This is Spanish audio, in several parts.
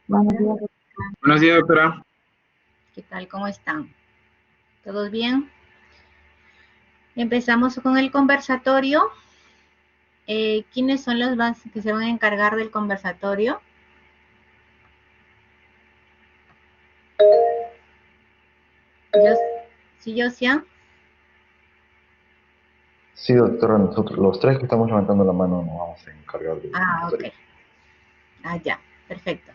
Buenos días, Buenos días, doctora. ¿qué tal? ¿Cómo están? ¿Todos bien? Empezamos con el conversatorio. ¿Quiénes son los que se van a encargar del conversatorio? Josian. Sí, doctora, nosotros los tres que estamos levantando la mano nos vamos a encargar de... Ok. Ya, perfecto.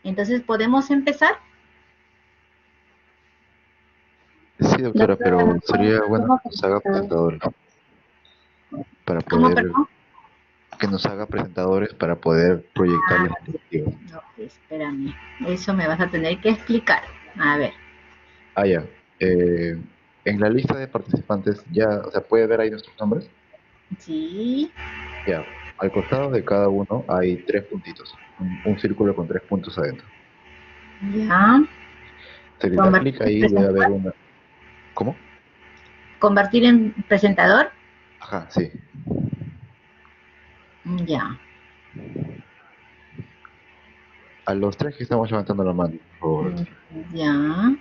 Entonces, ¿podemos empezar? Sí, doctora, pero sería bueno que nos haga presentadores para poder... Que nos haga presentadores para poder proyectar las diapositivas. No, espérame. Eso me vas a tener que explicar. A ver. Ya. En la lista de participantes ya, o sea, ¿puede ver ahí nuestros nombres? Sí. Ya. Al costado de cada uno hay 3 puntitos. Un círculo con 3 puntos adentro. Ya. Si le da clic ahí debe haber una... ¿Cómo? ¿Convertir en presentador? Ajá, sí. Ya. A los 3 que estamos levantando la mano, por favor. Ya.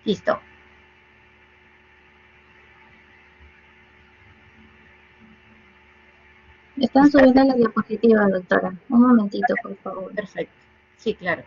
Listo. Están subiendo la diapositiva, doctora. Un momentito, por favor. Perfecto. Sí, claro.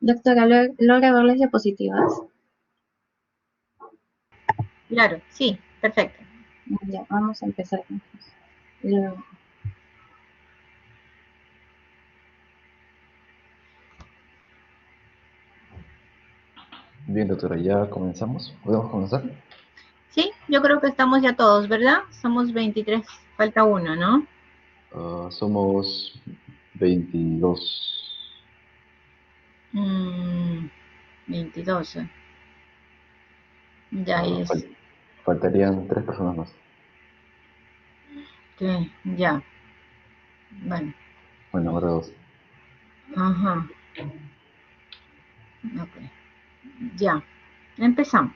Doctora, ¿logra ver las diapositivas? Claro, sí, perfecto. Ya, vamos a empezar. Bien, doctora, ¿ya comenzamos? ¿Podemos comenzar? Sí, yo creo que estamos ya todos, ¿verdad? Somos 23, falta uno, ¿no? Somos 22. 22. Ya es. Faltarían 3 personas más. ¿Qué? Ya. Bueno. Bueno, ahora 2. Ajá. Ok. Ya. Empezamos.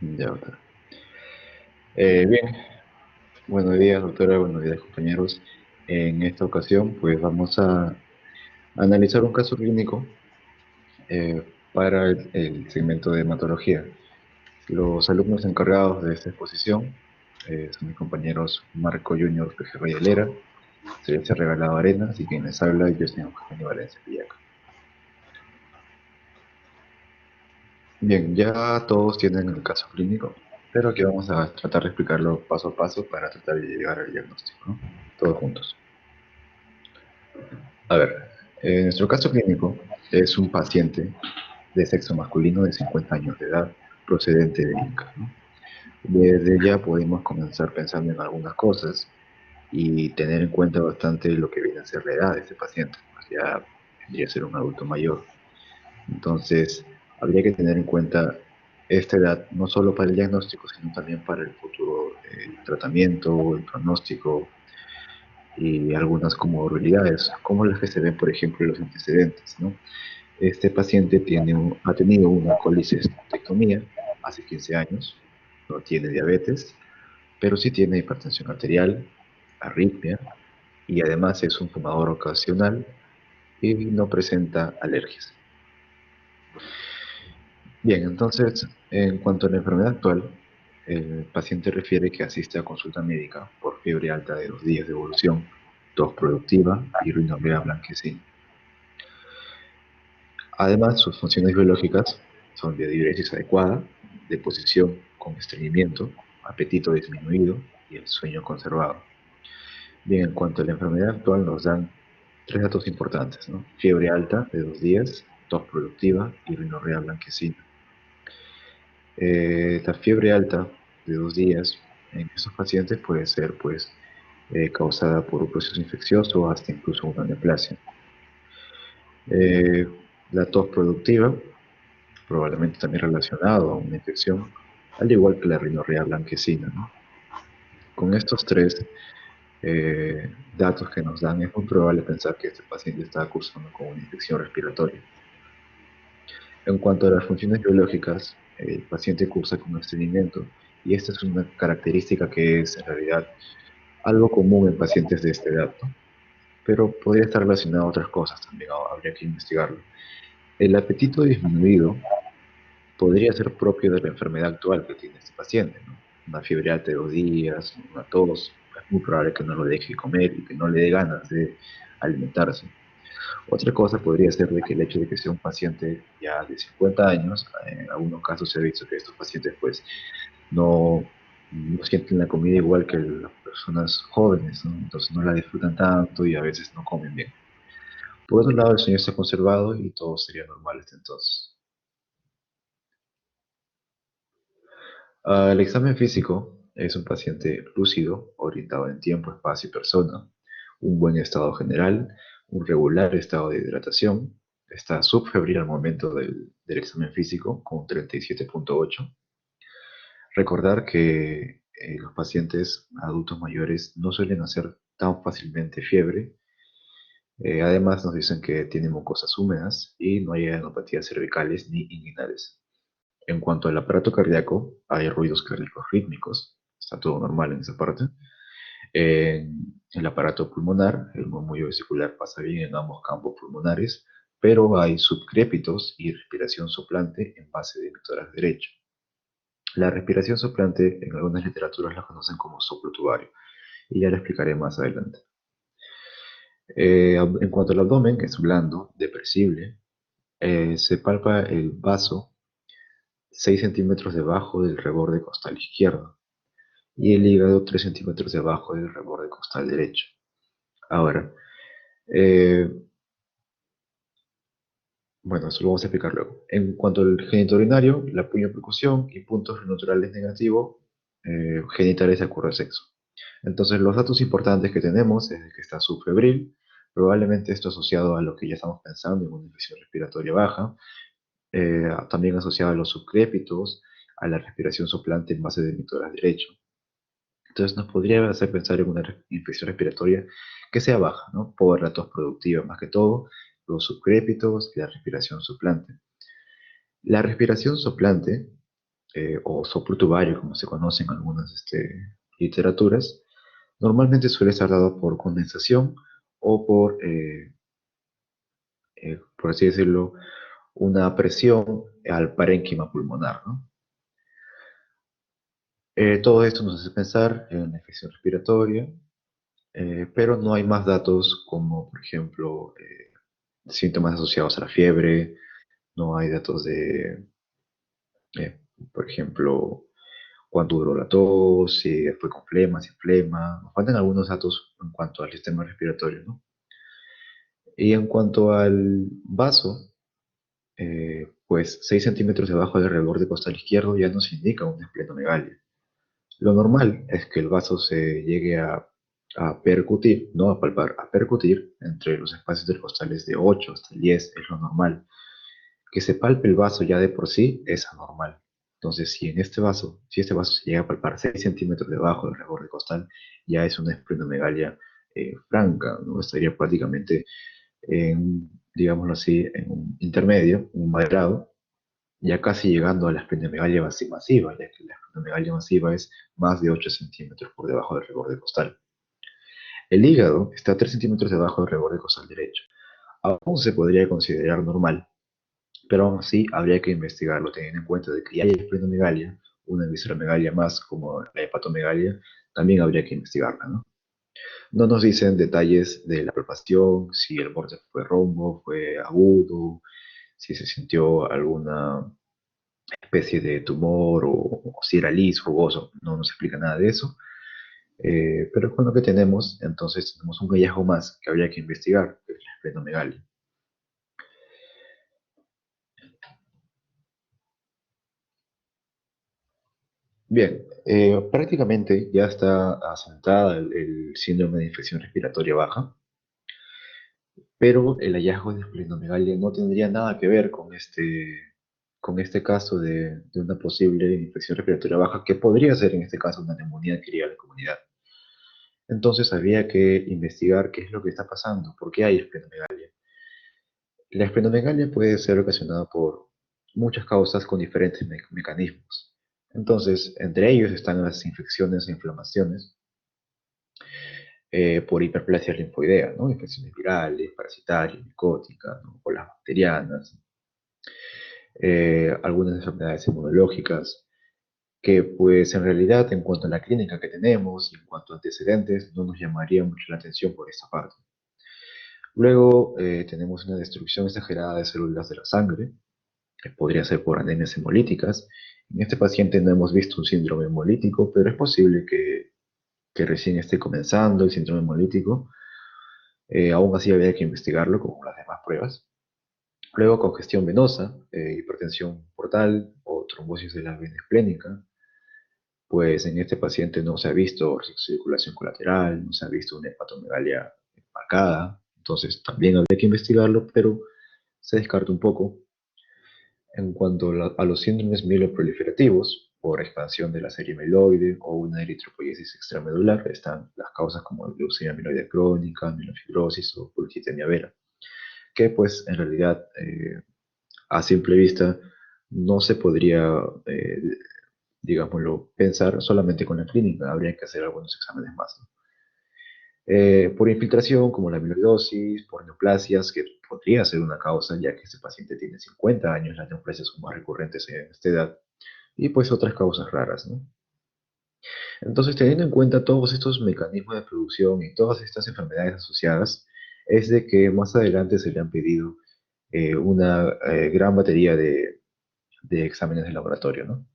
Ya, doctora. Bien. Buenos días, doctora. Buenos días, compañeros. En esta ocasión, pues vamos a analizar un caso clínico para el segmento de hematología. Los alumnos encargados de esta exposición son mis compañeros Marco Junior Pejerrey Helera, Celeste Regalado Arenas y quien les habla, yo soy Eugenio Valencia Villaca. Bien, ya todos tienen el caso clínico, pero aquí vamos a tratar de explicarlo paso a paso para tratar de llegar al diagnóstico, ¿no? Todos juntos. A ver, nuestro caso clínico es un paciente de sexo masculino de 50 años de edad, procedente de Inca, ¿no? Desde ya podemos comenzar pensando en algunas cosas y tener en cuenta bastante lo que viene a ser la edad de este paciente, pues ya vendría a ser un adulto mayor. Entonces, habría que tener en cuenta esta edad no solo para el diagnóstico, sino también para el futuro tratamiento, el pronóstico y algunas comorbilidades, como las que se ven, por ejemplo, en los antecedentes, ¿no? Este paciente ha tenido una colicistectomía hace 15 años, no tiene diabetes, pero sí tiene hipertensión arterial, arritmia, y además es un fumador ocasional y no presenta alergias. Bien, entonces, en cuanto a la enfermedad actual, el paciente refiere que asiste a consulta médica por fiebre alta de 2 días de evolución, tos productiva y rinorrea blanquecina. Además, sus funciones biológicas son de diuresis adecuada, deposición con estreñimiento, apetito disminuido y el sueño conservado. Bien, en cuanto a la enfermedad actual nos dan tres datos importantes, ¿no? Fiebre alta de 2 días, tos productiva y rinorrea blanquecina. La fiebre alta de 2 días en estos pacientes puede ser pues causada por un proceso infeccioso o hasta incluso una neoplasia. La tos productiva, probablemente también relacionado a una infección, al igual que la rinorrea blanquecina, ¿no? Con estos tres datos que nos dan, es muy probable pensar que este paciente está cursando con una infección respiratoria. En cuanto a las funciones biológicas, el paciente cursa con estreñimiento y esta es una característica que es en realidad algo común en pacientes de esta edad, ¿no? Pero podría estar relacionado a otras cosas también, habría que investigarlo. El apetito disminuido podría ser propio de la enfermedad actual que tiene este paciente, ¿no? Una fiebre alta de 2 días, una tos, es muy probable que no lo deje comer y que no le dé ganas de alimentarse. Otra cosa podría ser de que el hecho de que sea un paciente ya de 50 años, en algunos casos se ha visto que estos pacientes pues no sienten la comida igual que las personas jóvenes, ¿no? Entonces no la disfrutan tanto y a veces no comen bien. Por otro lado, el sueño está conservado y todo sería normal hasta entonces. El examen físico es un paciente lúcido, orientado en tiempo, espacio y persona, un buen estado general, un regular estado de hidratación, está subfebril al momento del examen físico con 37,8. Recordar que los pacientes adultos mayores no suelen hacer tan fácilmente fiebre. Además nos dicen que tienen mucosas húmedas y no hay adenopatías cervicales ni inguinales. En cuanto al aparato cardíaco, hay ruidos cardíacos rítmicos, está todo normal en esa parte. En el aparato pulmonar, el murmullo vesicular pasa bien en ambos campos pulmonares, pero hay subcrépitos y respiración soplante en base de tórax derecho. La respiración soplante en algunas literaturas la conocen como soplo tubario, y ya lo explicaré más adelante. En cuanto al abdomen, es blando, depresible, se palpa el vaso 6 centímetros debajo del reborde costal izquierdo y el hígado 3 centímetros debajo del reborde costal derecho. Ahora, eh, bueno, eso lo vamos a explicar luego. En cuanto al genitourinario, la percusión y puntos naturales negativos genitales de acuerdo al sexo. Entonces, los datos importantes que tenemos es que está subfebril, probablemente esto asociado a lo que ya estamos pensando en una infección respiratoria baja, también asociado a los subcrépitos, a la respiración soplante en base del tórax derecho. Entonces nos podría hacer pensar en una infección respiratoria que sea baja, ¿no? Por la tos productiva más que todo, los subcrépitos y la respiración soplante. La respiración soplante, o soplo tubario, como se conoce en algunas literaturas, normalmente suele estar dado por condensación o por así decirlo, una presión al parénquima pulmonar, ¿no? Todo esto nos hace pensar en una infección respiratoria, pero no hay más datos como, por ejemplo, síntomas asociados a la fiebre, no hay datos de, por ejemplo, cuánto duró la tos, si fue con flema, sin flema. Nos faltan algunos datos en cuanto al sistema respiratorio, ¿no? Y en cuanto al vaso, pues 6 centímetros debajo del reborde costal izquierdo ya nos indica una esplenomegalia. Lo normal es que el vaso se llegue a percutir, no a palpar, a percutir entre los espacios intercostales de 8 hasta el 10 es lo normal. Que se palpe el vaso ya de por sí es anormal. Entonces, si este vaso se llega a palpar 6 centímetros debajo del reborde costal, ya es una esplenomegalia franca, ¿no? Estaría prácticamente en, digámoslo así, en un intermedio, un moderado, ya casi llegando a la esplenomegalia masiva, ya que la esplenomegalia masiva es más de 8 centímetros por debajo del reborde costal. El hígado está a 3 centímetros debajo del reborde costal derecho. Aún se podría considerar normal, pero aún así habría que investigarlo, teniendo en cuenta de que ya hay esplenomegalia, una visceromegalia más como la hepatomegalia, también habría que investigarla, ¿no? No nos dicen detalles de la palpación, si el borde fue rombo, fue agudo, si se sintió alguna especie de tumor o si era liso, jugoso, no nos explica nada de eso. Pero con lo que tenemos, entonces tenemos un hallazgo más que habría que investigar, que es la esplenomegalia. Bien, prácticamente ya está asentada el síndrome de infección respiratoria baja, pero el hallazgo de esplenomegalia no tendría nada que ver con este caso de una posible infección respiratoria baja, que podría ser en este caso una neumonía adquirida en la comunidad. Entonces habría que investigar qué es lo que está pasando, por qué hay esplenomegalia. La esplenomegalia puede ser ocasionada por muchas causas con diferentes mecanismos. Entonces, entre ellos están las infecciones e inflamaciones por hiperplasia linfoidea, ¿no? Infecciones virales, parasitarias, micóticas, ¿no? O las bacterianas, algunas enfermedades inmunológicas, que pues en realidad en cuanto a la clínica que tenemos y en cuanto a antecedentes no nos llamaría mucho la atención por esta parte. Luego tenemos una destrucción exagerada de células de la sangre, que podría ser por anemias hemolíticas. En este paciente no hemos visto un síndrome hemolítico, pero es posible que recién esté comenzando el síndrome hemolítico. Aún así habría que investigarlo como las demás pruebas. Luego congestión venosa, hipertensión portal o trombosis de la vena esplénica. Pues en este paciente no se ha visto circulación colateral, no se ha visto una hepatomegalia marcada. Entonces también habría que investigarlo, pero se descarta un poco. En cuanto a los síndromes mieloproliferativos, por expansión de la serie mieloide o una eritropoiesis extramedular, están las causas como leucemia mieloide crónica, mielofibrosis o policitемia vera, que pues en realidad a simple vista no se podría, digámoslo, pensar solamente con la clínica, habría que hacer algunos exámenes más, ¿no? Por infiltración, como la amiloidosis, por neoplasias, que podría ser una causa, ya que este paciente tiene 50 años, las neoplasias son más recurrentes en esta edad, y pues otras causas raras, ¿no? Entonces, teniendo en cuenta todos estos mecanismos de producción y todas estas enfermedades asociadas, es de que más adelante se le han pedido una gran batería de exámenes de laboratorio, ¿no?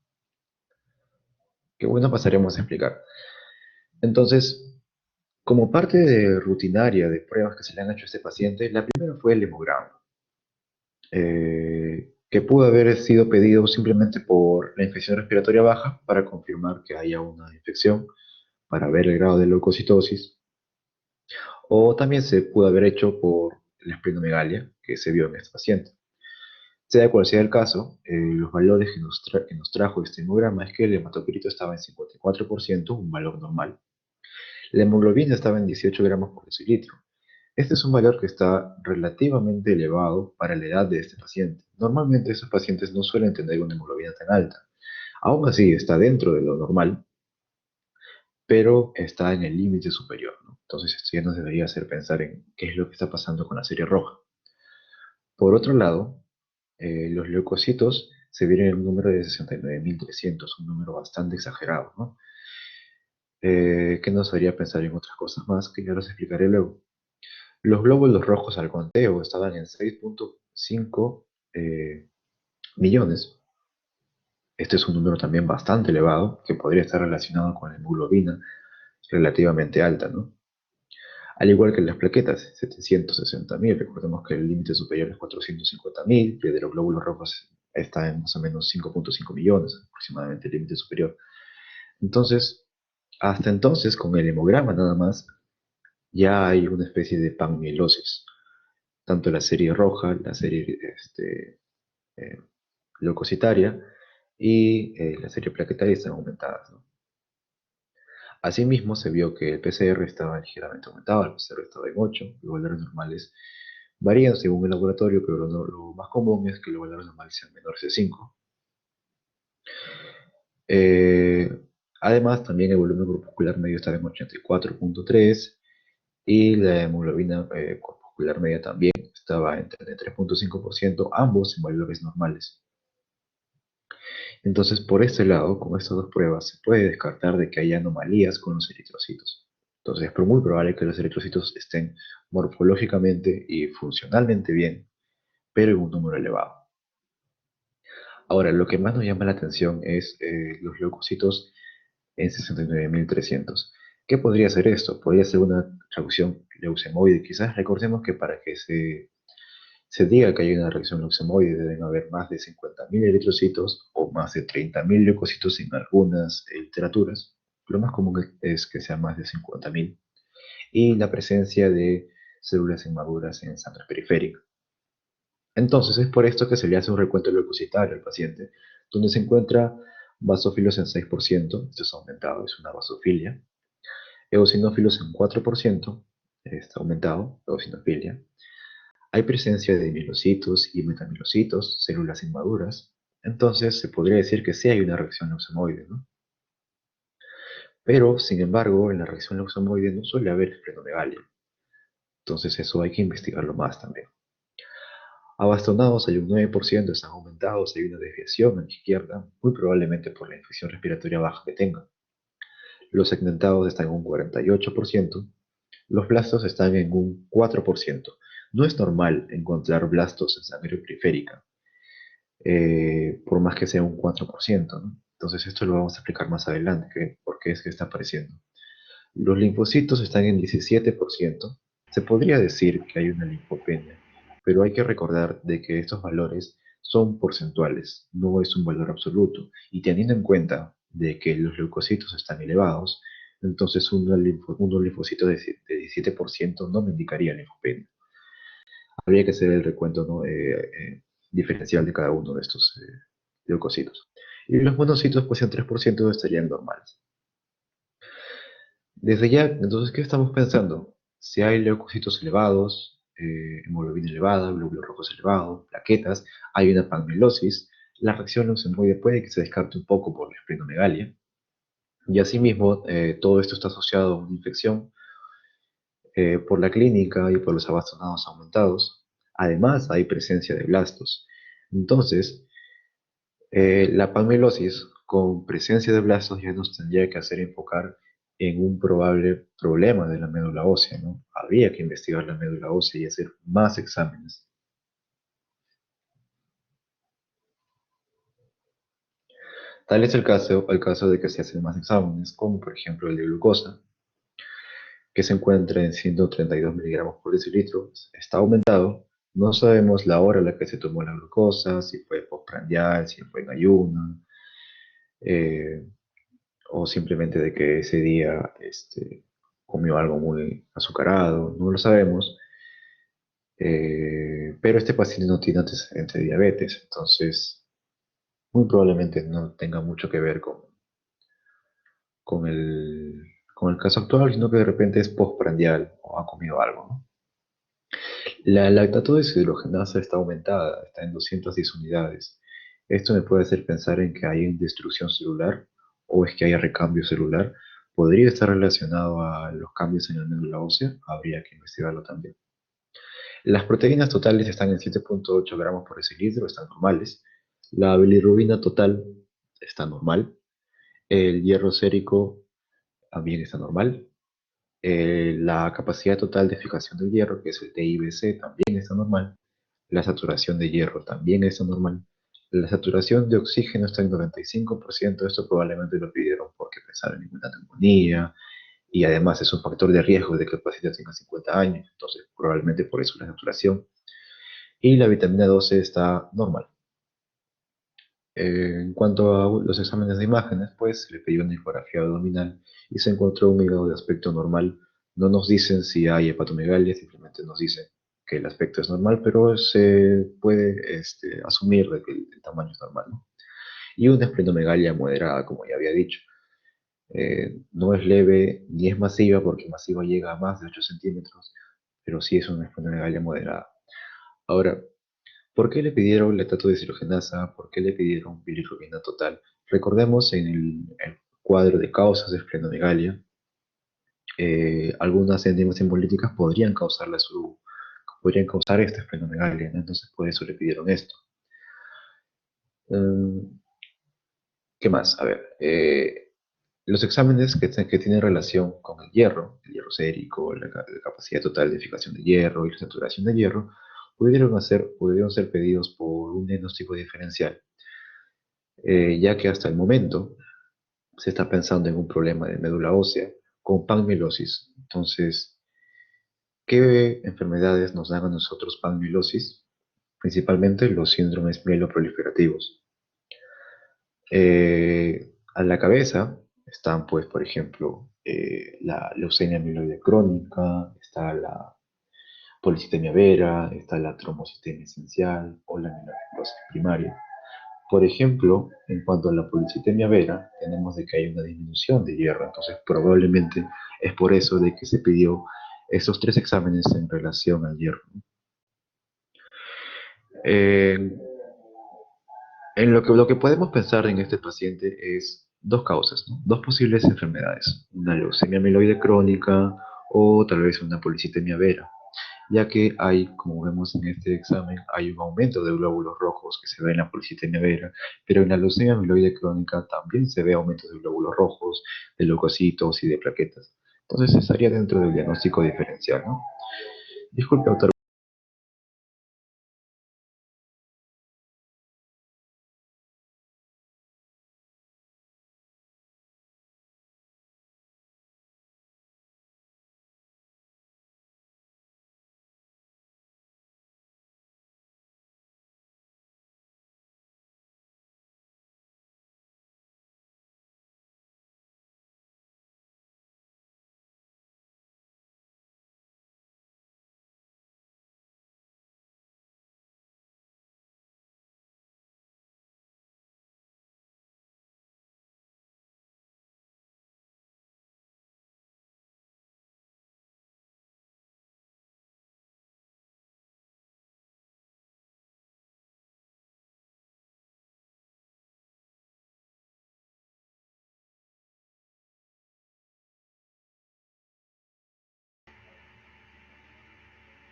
Que bueno, pasaremos a explicar. Entonces, como parte rutinaria de pruebas que se le han hecho a este paciente, la primera fue el hemograma, que pudo haber sido pedido simplemente por la infección respiratoria baja para confirmar que haya una infección, para ver el grado de leucocitosis, o también se pudo haber hecho por la esplenomegalia que se vio en este paciente. Sea cual sea el caso, los valores que nos trajo este hemograma es que el hematocrito estaba en 54%, un valor normal. La hemoglobina estaba en 18 gramos por decilitro. Este es un valor que está relativamente elevado para la edad de este paciente. Normalmente estos pacientes no suelen tener una hemoglobina tan alta. Aún así está dentro de lo normal, pero está en el límite superior, ¿no? Entonces esto ya nos debería hacer pensar en qué es lo que está pasando con la serie roja. Por otro lado, los leucocitos se vieron en un número de 69.300, un número bastante exagerado, ¿no? Que nos haría pensar en otras cosas más que ya los explicaré luego. Los glóbulos rojos al conteo estaban en 6.5 millones. Este es un número también bastante elevado, que podría estar relacionado con la hemoglobina relativamente alta, ¿no? Al igual que las plaquetas, 760.000. Recordemos que el límite superior es 450.000, y el de los glóbulos rojos está en más o menos 5.5 millones, aproximadamente el límite superior. Entonces, hasta entonces, con el hemograma nada más, ya hay una especie de panmielosis. Tanto la serie roja, la serie eh, leucocitaria y la serie plaquetaria están aumentadas, ¿no? Asimismo, se vio que el PCR estaba ligeramente aumentado, el PCR estaba en 8, los valores normales varían según el laboratorio, pero lo más común es que los valores normales sean menores de 5. Eh, Además, también el volumen corpuscular medio estaba en 84.3 y la hemoglobina corpuscular media también estaba en 33.5%, ambos en valores normales. Entonces, por este lado, con estas dos pruebas, se puede descartar de que haya anomalías con los eritrocitos. Entonces, es muy probable que los eritrocitos estén morfológicamente y funcionalmente bien, pero en un número elevado. Ahora, lo que más nos llama la atención es los leucocitos en 69.300. ¿Qué podría ser esto? Podría ser una reacción leucemoide. Quizás recordemos que para que se diga que hay una reacción leucemoide deben haber más de 50.000 eritrocitos o más de 30.000 leucocitos en algunas literaturas. Lo más común es que sea más de 50.000. Y la presencia de células inmaduras en sangre periférica. Entonces es por esto que se le hace un recuento leucocitario al paciente, donde se encuentra basófilos en 6%, esto es aumentado, es una basofilia, eosinófilos en 4%, está aumentado, eosinofilia. Hay presencia de mielocitos y metamielocitos, células inmaduras, entonces se podría decir que sí hay una reacción leucemoide, ¿no? Pero, sin embargo, en la reacción leucemoide no suele haber esplenomegalia, entonces eso hay que investigarlo más también. Abastonados hay un 9%, están aumentados, hay una desviación a la izquierda, muy probablemente por la infección respiratoria baja que tengan. Los segmentados están en un 48%, los blastos están en un 4%. No es normal encontrar blastos en sangre periférica, por más que sea un 4%, ¿no? Entonces esto lo vamos a explicar más adelante, por qué es que está apareciendo. Los linfocitos están en 17%. Se podría decir que hay una linfopenia, pero hay que recordar de que estos valores son porcentuales, no es un valor absoluto. Y teniendo en cuenta de que los leucocitos están elevados, entonces un linfocito de 17% no me indicaría linfopenia. Habría que hacer el recuento, ¿no? Diferencial de cada uno de estos leucocitos. Y los monocitos, pues en 3% estarían normales. Desde ya, entonces, ¿qué estamos pensando? Si hay leucocitos elevados, hemoglobina elevada, glóbulos rojos elevados, plaquetas, hay una panmelosis, la reacción leucemoide puede que se descarte un poco por la esplenomegalia, y asimismo, todo esto está asociado a una infección por la clínica y por los abastonados aumentados. Además, hay presencia de blastos. Entonces, la panmelosis con presencia de blastos ya nos tendría que hacer enfocar en un probable problema de la médula ósea, ¿no? Habría que investigar la médula ósea y hacer más exámenes. Tal es el caso de que se hacen más exámenes, como por ejemplo el de glucosa, que se encuentra en 132 miligramos por decilitro, está aumentado. No sabemos la hora a la que se tomó la glucosa, si fue postprandial, si fue en ayuno, eh, o simplemente de que ese día comió algo muy azucarado, no lo sabemos. Pero este paciente no tiene antecedentes de diabetes, entonces muy probablemente no tenga mucho que ver con el, con el caso actual, sino que de repente es postprandial o ha comido algo, ¿no? La lactato deshidrogenasa está aumentada, está en 210 unidades. Esto me puede hacer pensar en que hay destrucción celular o es que hay recambio celular. ¿Podría estar relacionado a los cambios en la médula ósea? Habría que investigarlo también. Las proteínas totales están en 7,8 gramos por decilitro, están normales. La bilirrubina total está normal. El hierro sérico también está normal. La capacidad total de fijación del hierro, que es el TIBC, también está normal. La saturación de hierro también está normal. La saturación de oxígeno está en 95%. Esto probablemente lo pidieron porque pensaron en una neumonía y además es un factor de riesgo de que el paciente tenga 50 años. Entonces, probablemente por eso la saturación. Y la vitamina 12 está normal. En cuanto a los exámenes de imágenes, pues se le pidió una ecografía abdominal y se encontró un hígado de aspecto normal. No nos dicen si hay hepatomegalia, simplemente nos dicen que el aspecto es normal, pero se puede asumir de que el tamaño es normal, ¿no? Y una esplenomegalia moderada, como ya había dicho. No es leve ni es masiva, porque masiva llega a más de 8 centímetros, pero sí es una esplenomegalia moderada. Ahora, ¿por qué le pidieron lactato deshidrogenasa? ¿Por qué le pidieron bilirrubina total? Recordemos en el cuadro de causas de esplenomegalia, algunas enzimas hemolíticas podrían causar esta esplenomegalia, ¿no? Entonces por eso le pidieron esto. Mm, ¿Qué más? A ver, los exámenes que tienen relación con el hierro sérico, la capacidad total de fijación de hierro y la saturación de hierro, pudieron ser pedidos por un diagnóstico diferencial. ya que hasta el momento se está pensando en un problema de médula ósea con panmilosis. Entonces, ¿qué enfermedades nos dan a nosotros panmilosis? Principalmente los síndromes mieloproliferativos. A la cabeza están, pues, por ejemplo, la leucemia mieloide crónica, está la policitemia vera, está la trombocitemia esencial o la mielofibrosis primaria. Por ejemplo, en cuanto a la policitemia vera, tenemos de que hay una disminución de hierro, entonces probablemente es por eso de que se pidió estos 3 exámenes en relación al hierro. Eh, En lo que podemos pensar en este paciente es dos causas, ¿no? Dos posibles enfermedades, una leucemia mieloide crónica o tal vez una policitemia vera, ya que hay, como vemos en este examen, hay un aumento de glóbulos rojos que se ve en la policitemia vera, pero en la leucemia mieloide crónica también se ve aumentos de glóbulos rojos, de leucocitos y de plaquetas. Entonces estaría dentro del diagnóstico diferencial, ¿no? Disculpe, doctor.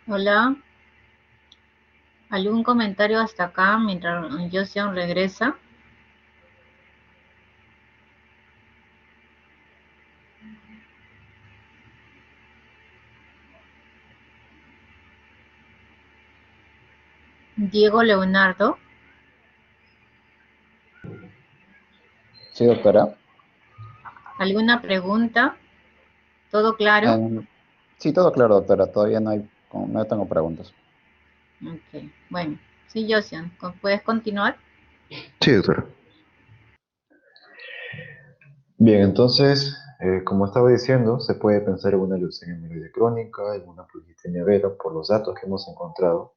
Hola, ¿algún comentario hasta acá mientras Joseon regresa? Diego Leonardo, Sí, doctora. ¿alguna pregunta? ¿Todo claro? Sí, todo claro, doctora. Todavía no tengo preguntas. Ok, bueno, sí, Joseon, ¿puedes continuar? Sí, doctor. Bien, entonces, como estaba diciendo, se puede pensar en una leucemia mieloide crónica, en una policitemia vera por los datos que hemos encontrado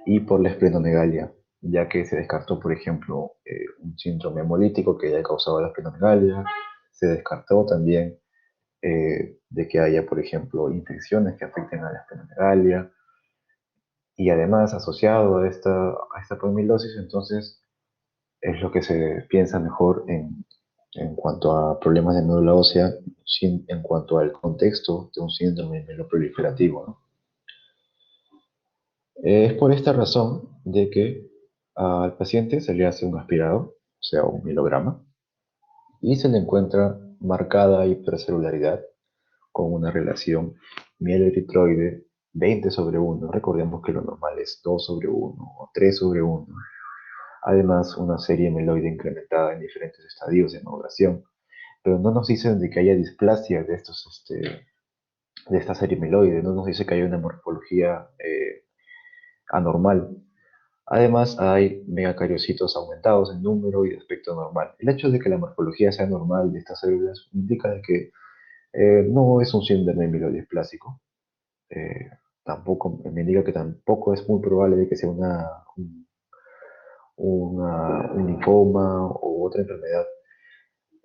y por la esplenomegalia, ya que se descartó, por ejemplo, un síndrome hemolítico que haya causado la esplenomegalia, se descartó también de que haya, por ejemplo, infecciones que afecten a la esplenomegalia y además asociado a esta polimilosis, entonces es lo que se piensa mejor en cuanto a problemas de médula ósea, en cuanto al contexto de un síndrome mieloproliferativo, ¿no? Es por esta razón de que al paciente se le hace un aspirado, o sea, un mielograma, y se le encuentra marcada hipercelularidad con una relación mieloeritroide 20/1. Recordemos que lo normal es 2/1 o 3/1. Además, una serie mieloide incrementada en diferentes estadios de maduración, pero no nos dicen de que haya displasia de esta serie mieloide, no nos dice que haya una morfología anormal. Además, hay megacariocitos aumentados en número y de aspecto normal. El hecho de que la morfología sea normal de estas células indica de que no es un síndrome mielodisplásico. Eh, Tampoco me indica que tampoco es muy probable de que sea un linfoma o otra enfermedad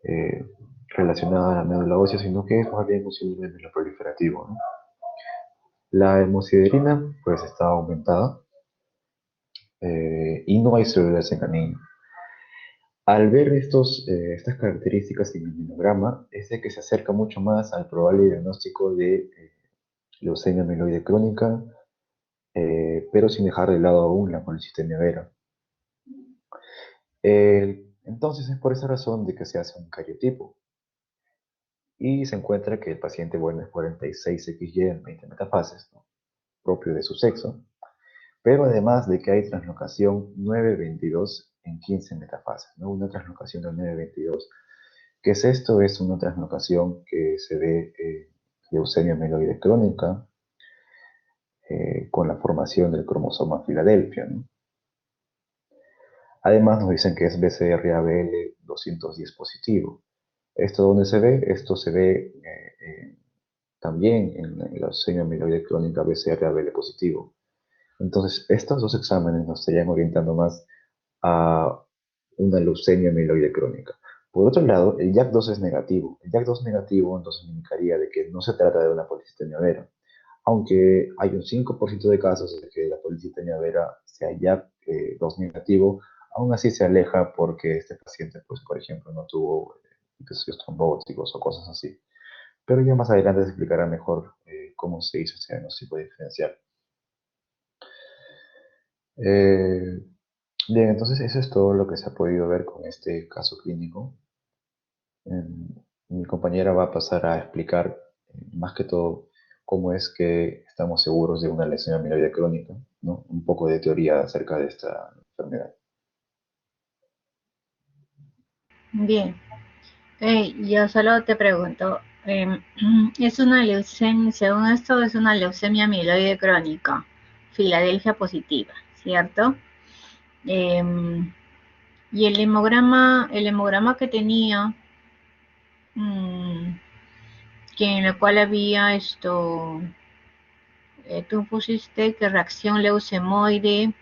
eh, relacionada a la médula ósea, sino que es más bien un síndrome mieloproliferativo, ¿no? La hemosiderina pues está aumentada y no hay células en anemia. Al ver estas características en el mielograma, es de que se acerca mucho más al probable diagnóstico de leucemia mieloide crónica, pero sin dejar de lado aún la policitemia vera. Entonces es por esa razón de que se hace un cariotipo y se encuentra que el paciente, bueno, es 46XY en 20 metafases, ¿no? Propio de su sexo, Pero además de que hay translocación 922 en 15 metafases, ¿no? Una translocación del 922. ¿Qué es esto? Es una translocación que se ve en leucemia mieloide crónica con la formación del cromosoma Filadelfia, ¿no? Además nos dicen que es BCR-ABL 210 positivo. ¿Esto dónde se ve? Esto se ve también en la leucemia mieloide crónica BCR-ABL positivo. Entonces, estos dos exámenes nos estarían orientando más a una leucemia mieloide crónica. Por otro lado, el JAK2 es negativo. El JAK2 negativo entonces indicaría de que no se trata de una policitemia vera, aunque hay un 5% de casos de que la policitemia vera sea JAK2 negativo, aún así se aleja porque este paciente, pues, por ejemplo, no tuvo episodios trombóticos o cosas así. Pero ya más adelante se explicará mejor cómo se hizo ese diagnóstico diferencial. Eh, Bien, entonces eso es todo lo que se ha podido ver con este caso clínico. Mi compañera va a pasar a explicar más que todo cómo es que estamos seguros de una lesión amiloide crónica, ¿no? Un poco de teoría acerca de esta enfermedad. Bien. Yo solo te pregunto, es una leucemia, según esto, es una leucemia amiloide crónica, Filadelfia positiva, ¿cierto? Y el hemograma que tenía, que en el cual había esto, tú pusiste que reacción leucemoide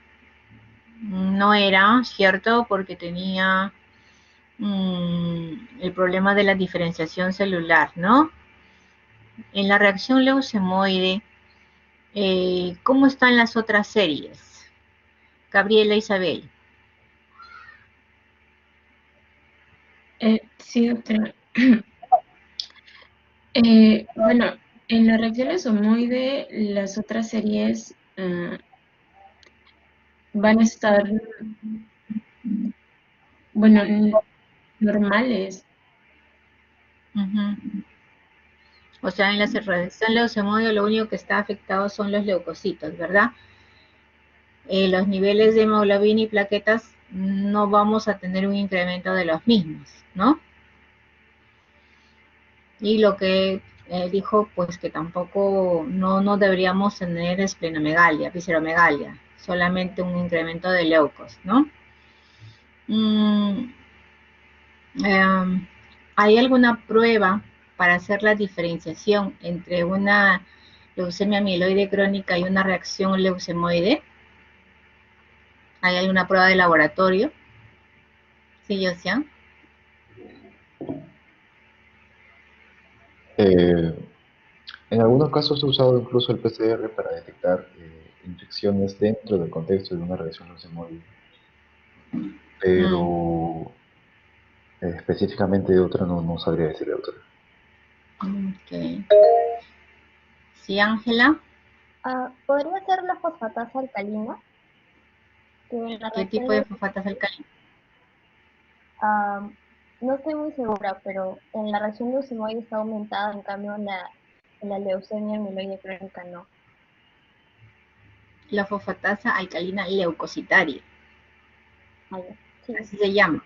no era, ¿cierto? Porque tenía el problema de la diferenciación celular, ¿no? En la reacción leucemoide, ¿cómo están las otras series? Gabriela Isabel. Sí, doctora. Bueno, en la reacción leucemoide, las otras series van a estar, bueno, normales. O sea, en la reacción leucemoide lo único que está afectado son los leucocitos, ¿verdad? Los niveles de hemoglobina y plaquetas no vamos a tener un incremento de los mismos, ¿no? Y lo que dijo, pues que tampoco no deberíamos tener esplenomegalia, visceromegalia, solamente un incremento de leucos, ¿no? ¿Hay alguna prueba para hacer la diferenciación entre una leucemia mieloide crónica y una reacción leucemoide? ¿Hay alguna prueba de laboratorio? Sí, Josian. En algunos casos se ha usado incluso el PCR para detectar infecciones dentro del contexto de una reacción leucemoide, pero específicamente de otra no sabría decir de otra. Okay. Sí, Ángela. ¿Podría ser la fosfatasa alcalina? Que en la ¿Qué reacción tipo de fosfatas alcalinas? no estoy muy segura, pero en la reacción leucemoide está aumentada, en cambio en la leucemia amiloide crónica no. La fosfatasa alcalina leucocitaria, Sí. así se llama.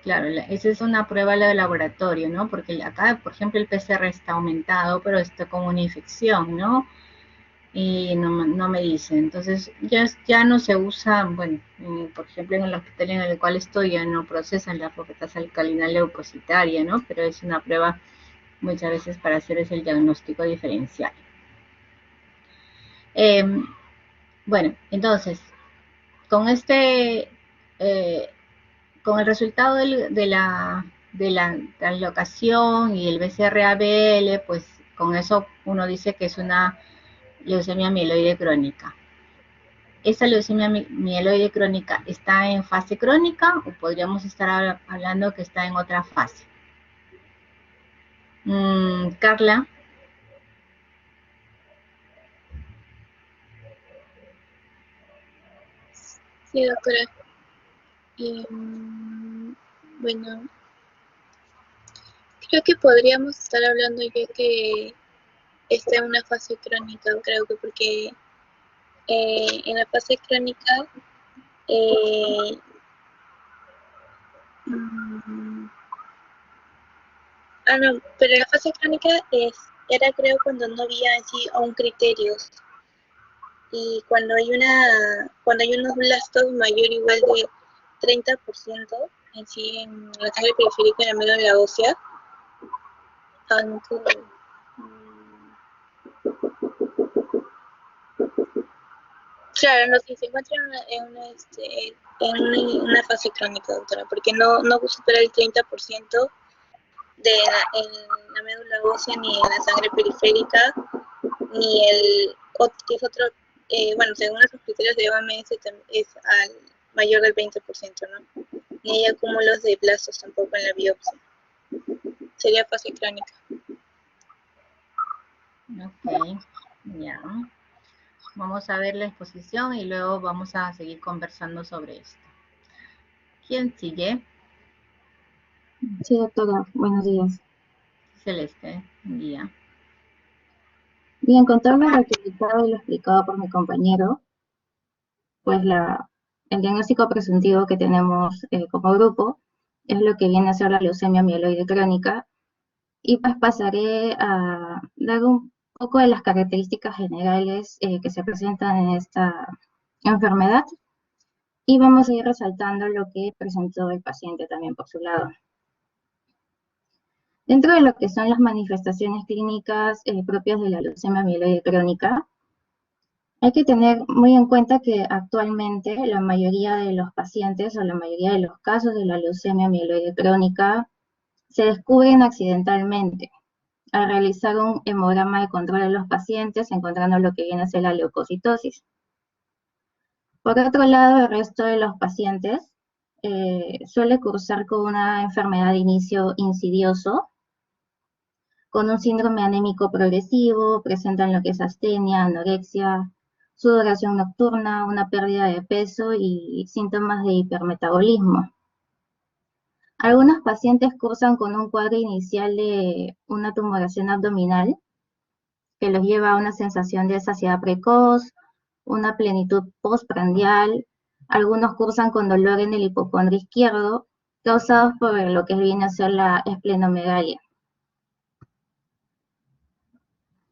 Claro, esa es una prueba de laboratorio, ¿no? Porque acá, por ejemplo, el PCR está aumentado, pero está como una infección, ¿no? Y no me dice. Entonces, ya no se usa, bueno, por ejemplo, en el hospital en el cual estoy ya no procesan la fosfatasa alcalina leucocitaria, ¿no? Pero es una prueba muchas veces para hacer el diagnóstico diferencial. Bueno, entonces, con con el resultado de la translocación y el BCR-ABL, pues con eso uno dice que es una leucemia mieloide crónica. ¿Esa leucemia mieloide crónica está en fase crónica o podríamos estar hablando que está en otra fase? Carla. Sí, doctora. Bueno, creo que podríamos estar hablando ya que está en una fase crónica, creo que porque en la fase crónica, eh, no, pero la fase crónica era creo cuando no había en sí aún criterios. Y cuando hay unos blastos mayor o igual de 30% en sí en la sangre periférica y en la médula ósea, aunque claro, no, si se encuentra en una fase crónica, doctora, porque no supera el 30% en la médula ósea, ni en la sangre periférica, ni que es otro, bueno, según esos criterios de OMS es al mayor del 20%, ¿no? Ni hay acúmulos de blastos tampoco en la biopsia. Sería fase crónica. Ok, ya. Vamos a ver la exposición y luego vamos a seguir conversando sobre esto. ¿Quién sigue? Sí, doctora, buenos días. Celeste, buen día. Bien, con todo lo rectificado y lo explicado por mi compañero, pues el diagnóstico presuntivo que tenemos como grupo es lo que viene a ser la leucemia mieloide crónica, y pues pasaré a dar un poco de las características generales que se presentan en esta enfermedad, y vamos a ir resaltando lo que presentó el paciente también por su lado. Dentro de lo que son las manifestaciones clínicas propias de la leucemia mieloide crónica, hay que tener muy en cuenta que actualmente la mayoría de los pacientes o la mayoría de los casos de la leucemia mieloide crónica se descubren accidentalmente al realizar un hemograma de control de los pacientes, encontrando lo que viene a ser la leucocitosis. Por otro lado, el resto de los pacientes suele cursar con una enfermedad de inicio insidioso, con un síndrome anémico progresivo, presentan lo que es astenia, anorexia, sudoración nocturna, una pérdida de peso y síntomas de hipermetabolismo. Algunos pacientes cursan con un cuadro inicial de una tumoración abdominal que los lleva a una sensación de saciedad precoz, una plenitud postprandial. Algunos cursan con dolor en el hipocondrio izquierdo, causados por lo que viene a ser la esplenomegalia.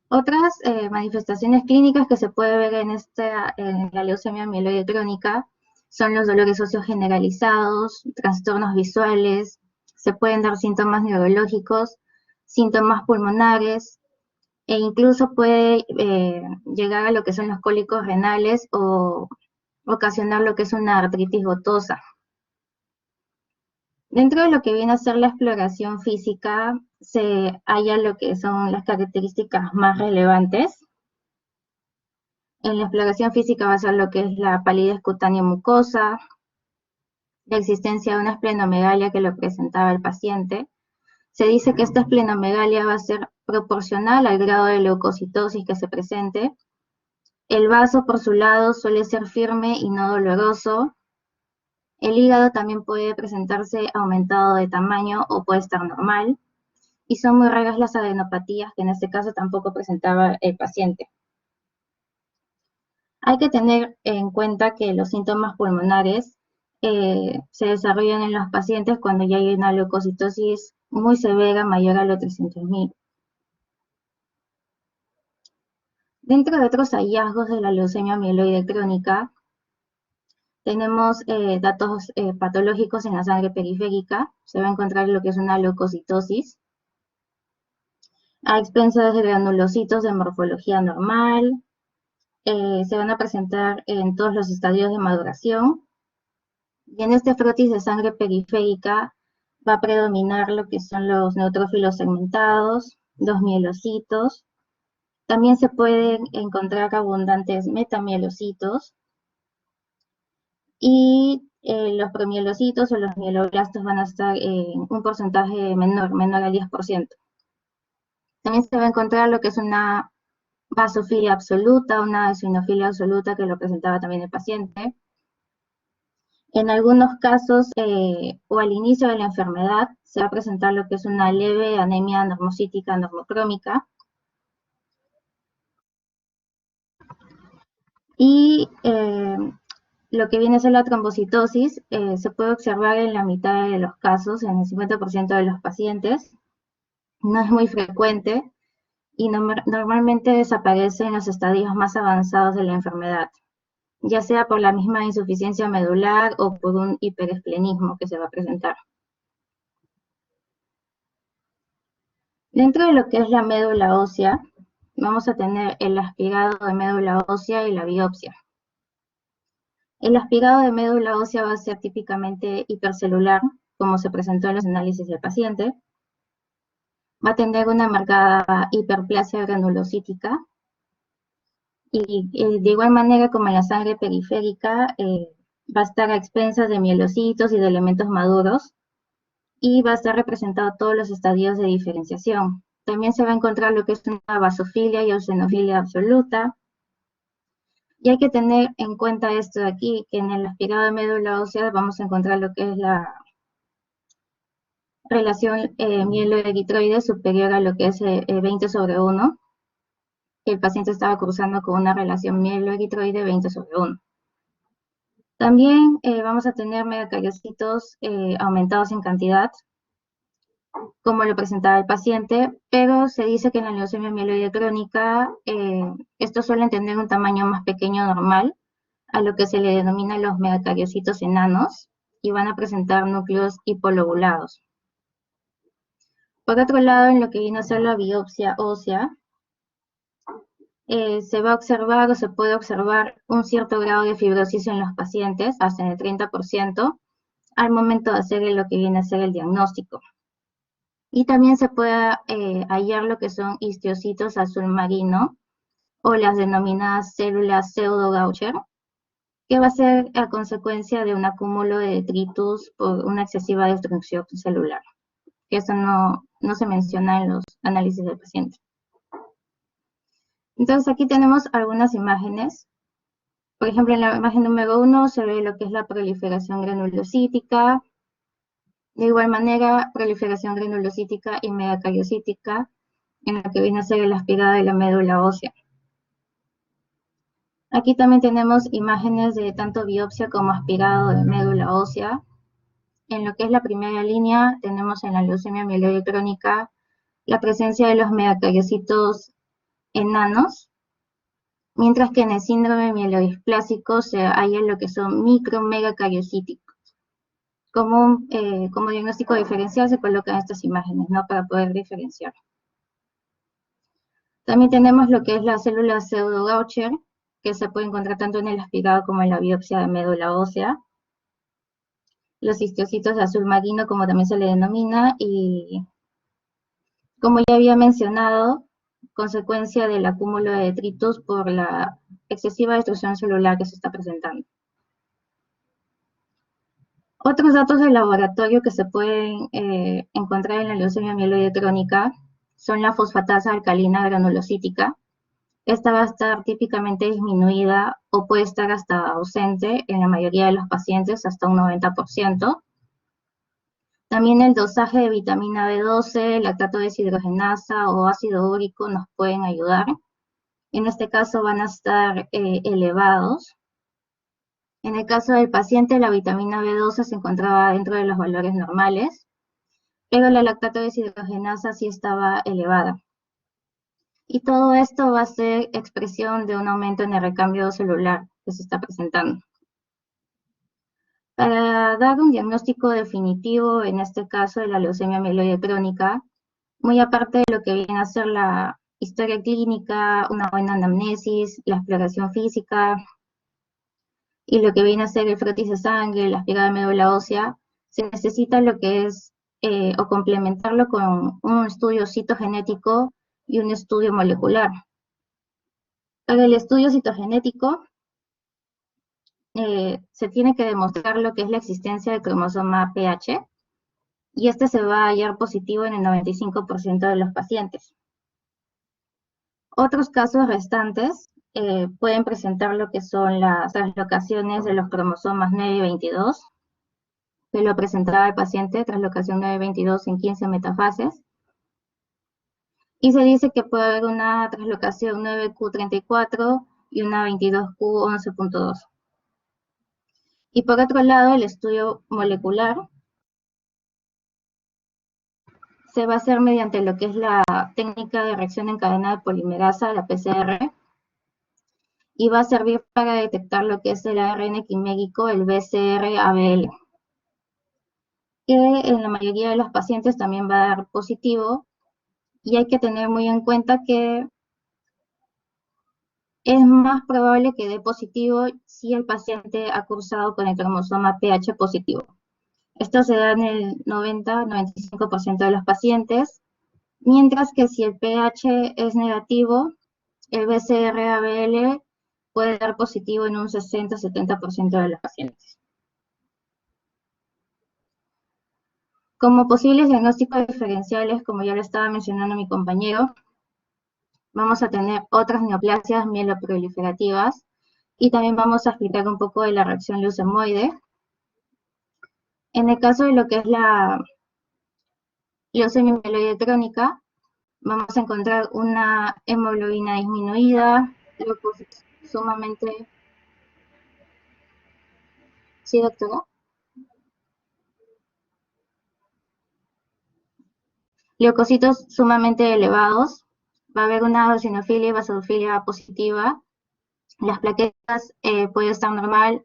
Otras manifestaciones clínicas que se puede ver en la leucemia mieloide crónica son los dolores óseos generalizados, trastornos visuales, se pueden dar síntomas neurológicos, síntomas pulmonares, e incluso puede llegar a lo que son los cólicos renales o ocasionar lo que es una artritis gotosa. Dentro de lo que viene a ser la exploración física, se halla lo que son las características más relevantes. En la exploración física va a ser lo que es la palidez cutánea mucosa, la existencia de una esplenomegalia que lo presentaba el paciente. Se dice que esta esplenomegalia va a ser proporcional al grado de leucocitosis que se presente. El vaso, por su lado, suele ser firme y no doloroso. El hígado también puede presentarse aumentado de tamaño o puede estar normal. Y son muy raras las adenopatías, que en este caso tampoco presentaba el paciente. Hay que tener en cuenta que los síntomas pulmonares se desarrollan en los pacientes cuando ya hay una leucocitosis muy severa, mayor a los 300.000. Dentro de otros hallazgos de la leucemia mieloide crónica, tenemos datos patológicos en la sangre periférica. Se va a encontrar lo que es una leucocitosis a expensas de granulocitos de morfología normal. Se van a presentar en todos los estadios de maduración. Y en este frotis de sangre periférica va a predominar lo que son los neutrófilos segmentados, los mielocitos. También se pueden encontrar abundantes metamielocitos. Y los promielocitos o los mieloblastos van a estar en un porcentaje menor al 10%. También se va a encontrar lo que es una basofilia absoluta, una eosinofilia absoluta, que lo presentaba también el paciente. En algunos casos, o al inicio de la enfermedad, se va a presentar lo que es una leve anemia normocítica normocrómica. Y lo que viene a ser la trombocitosis se puede observar en la mitad de los casos, en el 50% de los pacientes. No es muy frecuente y normalmente desaparece en los estadios más avanzados de la enfermedad, ya sea por la misma insuficiencia medular o por un hiperesplenismo que se va a presentar. Dentro de lo que es la médula ósea, vamos a tener el aspirado de médula ósea y la biopsia. El aspirado de médula ósea va a ser típicamente hipercelular, como se presentó en los análisis del paciente. Va a tener una marcada hiperplasia granulocítica y de igual manera como en la sangre periférica va a estar a expensas de mielocitos y de elementos maduros y va a estar representado todos los estadios de diferenciación. También se va a encontrar lo que es una basofilia y eosinofilia absoluta. Y hay que tener en cuenta esto de aquí, que en el aspirado de médula ósea vamos a encontrar lo que es la relación mieloeritroide superior a lo que es 20/1, que el paciente estaba cruzando con una relación mieloeritroide 20/1. También vamos a tener megacariocitos aumentados en cantidad, como lo presentaba el paciente, pero se dice que en la leucemia mieloide crónica estos suelen tener un tamaño más pequeño normal, a lo que se le denomina los megacariocitos enanos, y van a presentar núcleos hipolobulados. Por otro lado, en lo que viene a ser la biopsia ósea, se va a observar o se puede observar un cierto grado de fibrosis en los pacientes, hasta en el 30%, al momento de hacer lo que viene a ser el diagnóstico. Y también se puede hallar lo que son histiocitos azul marino, o las denominadas células pseudo-Gaucher, que va a ser a consecuencia de un acúmulo de detritus por una excesiva destrucción celular, que eso no se menciona en los análisis del paciente. Entonces aquí tenemos algunas imágenes. Por ejemplo, en la imagen número 1 se ve lo que es la proliferación granulocítica. De igual manera, proliferación granulocítica y megacariocítica en lo que viene a ser el aspirado de la médula ósea. Aquí también tenemos imágenes de tanto biopsia como aspirado de médula ósea. En lo que es la primera línea, tenemos en la leucemia mieloide crónica la presencia de los megacariocitos enanos, mientras que en el síndrome mielodisplásico se halla lo que son micromegacariocíticos. Como diagnóstico diferencial se colocan estas imágenes, ¿no? Para poder diferenciar. También tenemos lo que es la célula pseudo-Gaucher, que se puede encontrar tanto en el aspirado como en la biopsia de médula ósea. Los histiocitos de azul marino, como también se le denomina, y como ya había mencionado, consecuencia del acúmulo de detritus por la excesiva destrucción celular que se está presentando. Otros datos de laboratorio que se pueden encontrar en la leucemia mieloide crónica son la fosfatasa alcalina granulocítica. Esta va a estar típicamente disminuida o puede estar hasta ausente en la mayoría de los pacientes, hasta un 90%. También el dosaje de vitamina B12, lactato deshidrogenasa o ácido úrico nos pueden ayudar. En este caso van a estar elevados. En el caso del paciente, la vitamina B12 se encontraba dentro de los valores normales, pero la lactato deshidrogenasa sí estaba elevada. Y todo esto va a ser expresión de un aumento en el recambio celular que se está presentando. Para dar un diagnóstico definitivo, en este caso de la leucemia mieloide crónica, muy aparte de lo que viene a ser la historia clínica, una buena anamnesis, la exploración física y lo que viene a ser el frotis de sangre, la aspirada de médula ósea, se necesita lo que es o complementarlo con un estudio citogenético y un estudio molecular. Para el estudio citogenético se tiene que demostrar lo que es la existencia del cromosoma PH y este se va a hallar positivo en el 95% de los pacientes. Otros casos restantes pueden presentar lo que son las translocaciones de los cromosomas 9 y 22, que lo presentaba el paciente, translocación 9-22 en 15 metafases. Y se dice que puede haber una translocación 9q34 y una 22q11.2. Y por otro lado, el estudio molecular se va a hacer mediante lo que es la técnica de reacción en cadena de polimerasa, la PCR, y va a servir para detectar lo que es el ARN quimélico, el BCR-ABL, que en la mayoría de los pacientes también va a dar positivo, y hay que tener muy en cuenta que es más probable que dé positivo si el paciente ha cursado con el cromosoma PH positivo. Esto se da en el 90-95% de los pacientes, mientras que si el pH es negativo, el BCR-ABL puede dar positivo en un 60-70% de los pacientes. Como posibles diagnósticos diferenciales, como ya lo estaba mencionando mi compañero, vamos a tener otras neoplasias mieloproliferativas y también vamos a explicar un poco de la reacción leucemoide. En el caso de lo que es la leucemia mieloide crónica, vamos a encontrar una hemoglobina disminuida, leucocitos sumamente... ¿Sí, doctora? Leucocitos sumamente elevados, va a haber una eosinofilia y basofilia positiva, las plaquetas pueden estar normal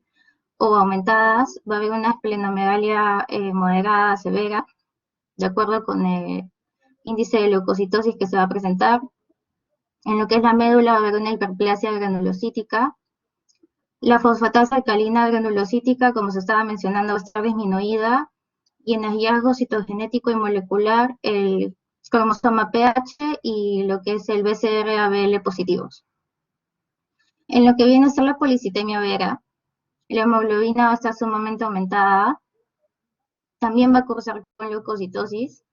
o aumentadas, va a haber una esplenomegalia moderada severa, de acuerdo con el índice de leucocitosis que se va a presentar. En lo que es la médula va a haber una hiperplasia granulocítica. La fosfatasa alcalina granulocítica, como se estaba mencionando, va a estar disminuida. Y en hallazgo citogenético y molecular, el cromosoma PH y lo que es el BCR-ABL positivos. En lo que viene a ser la policitemia vera, la hemoglobina va a estar sumamente aumentada. También va a cursar con leucocitosis.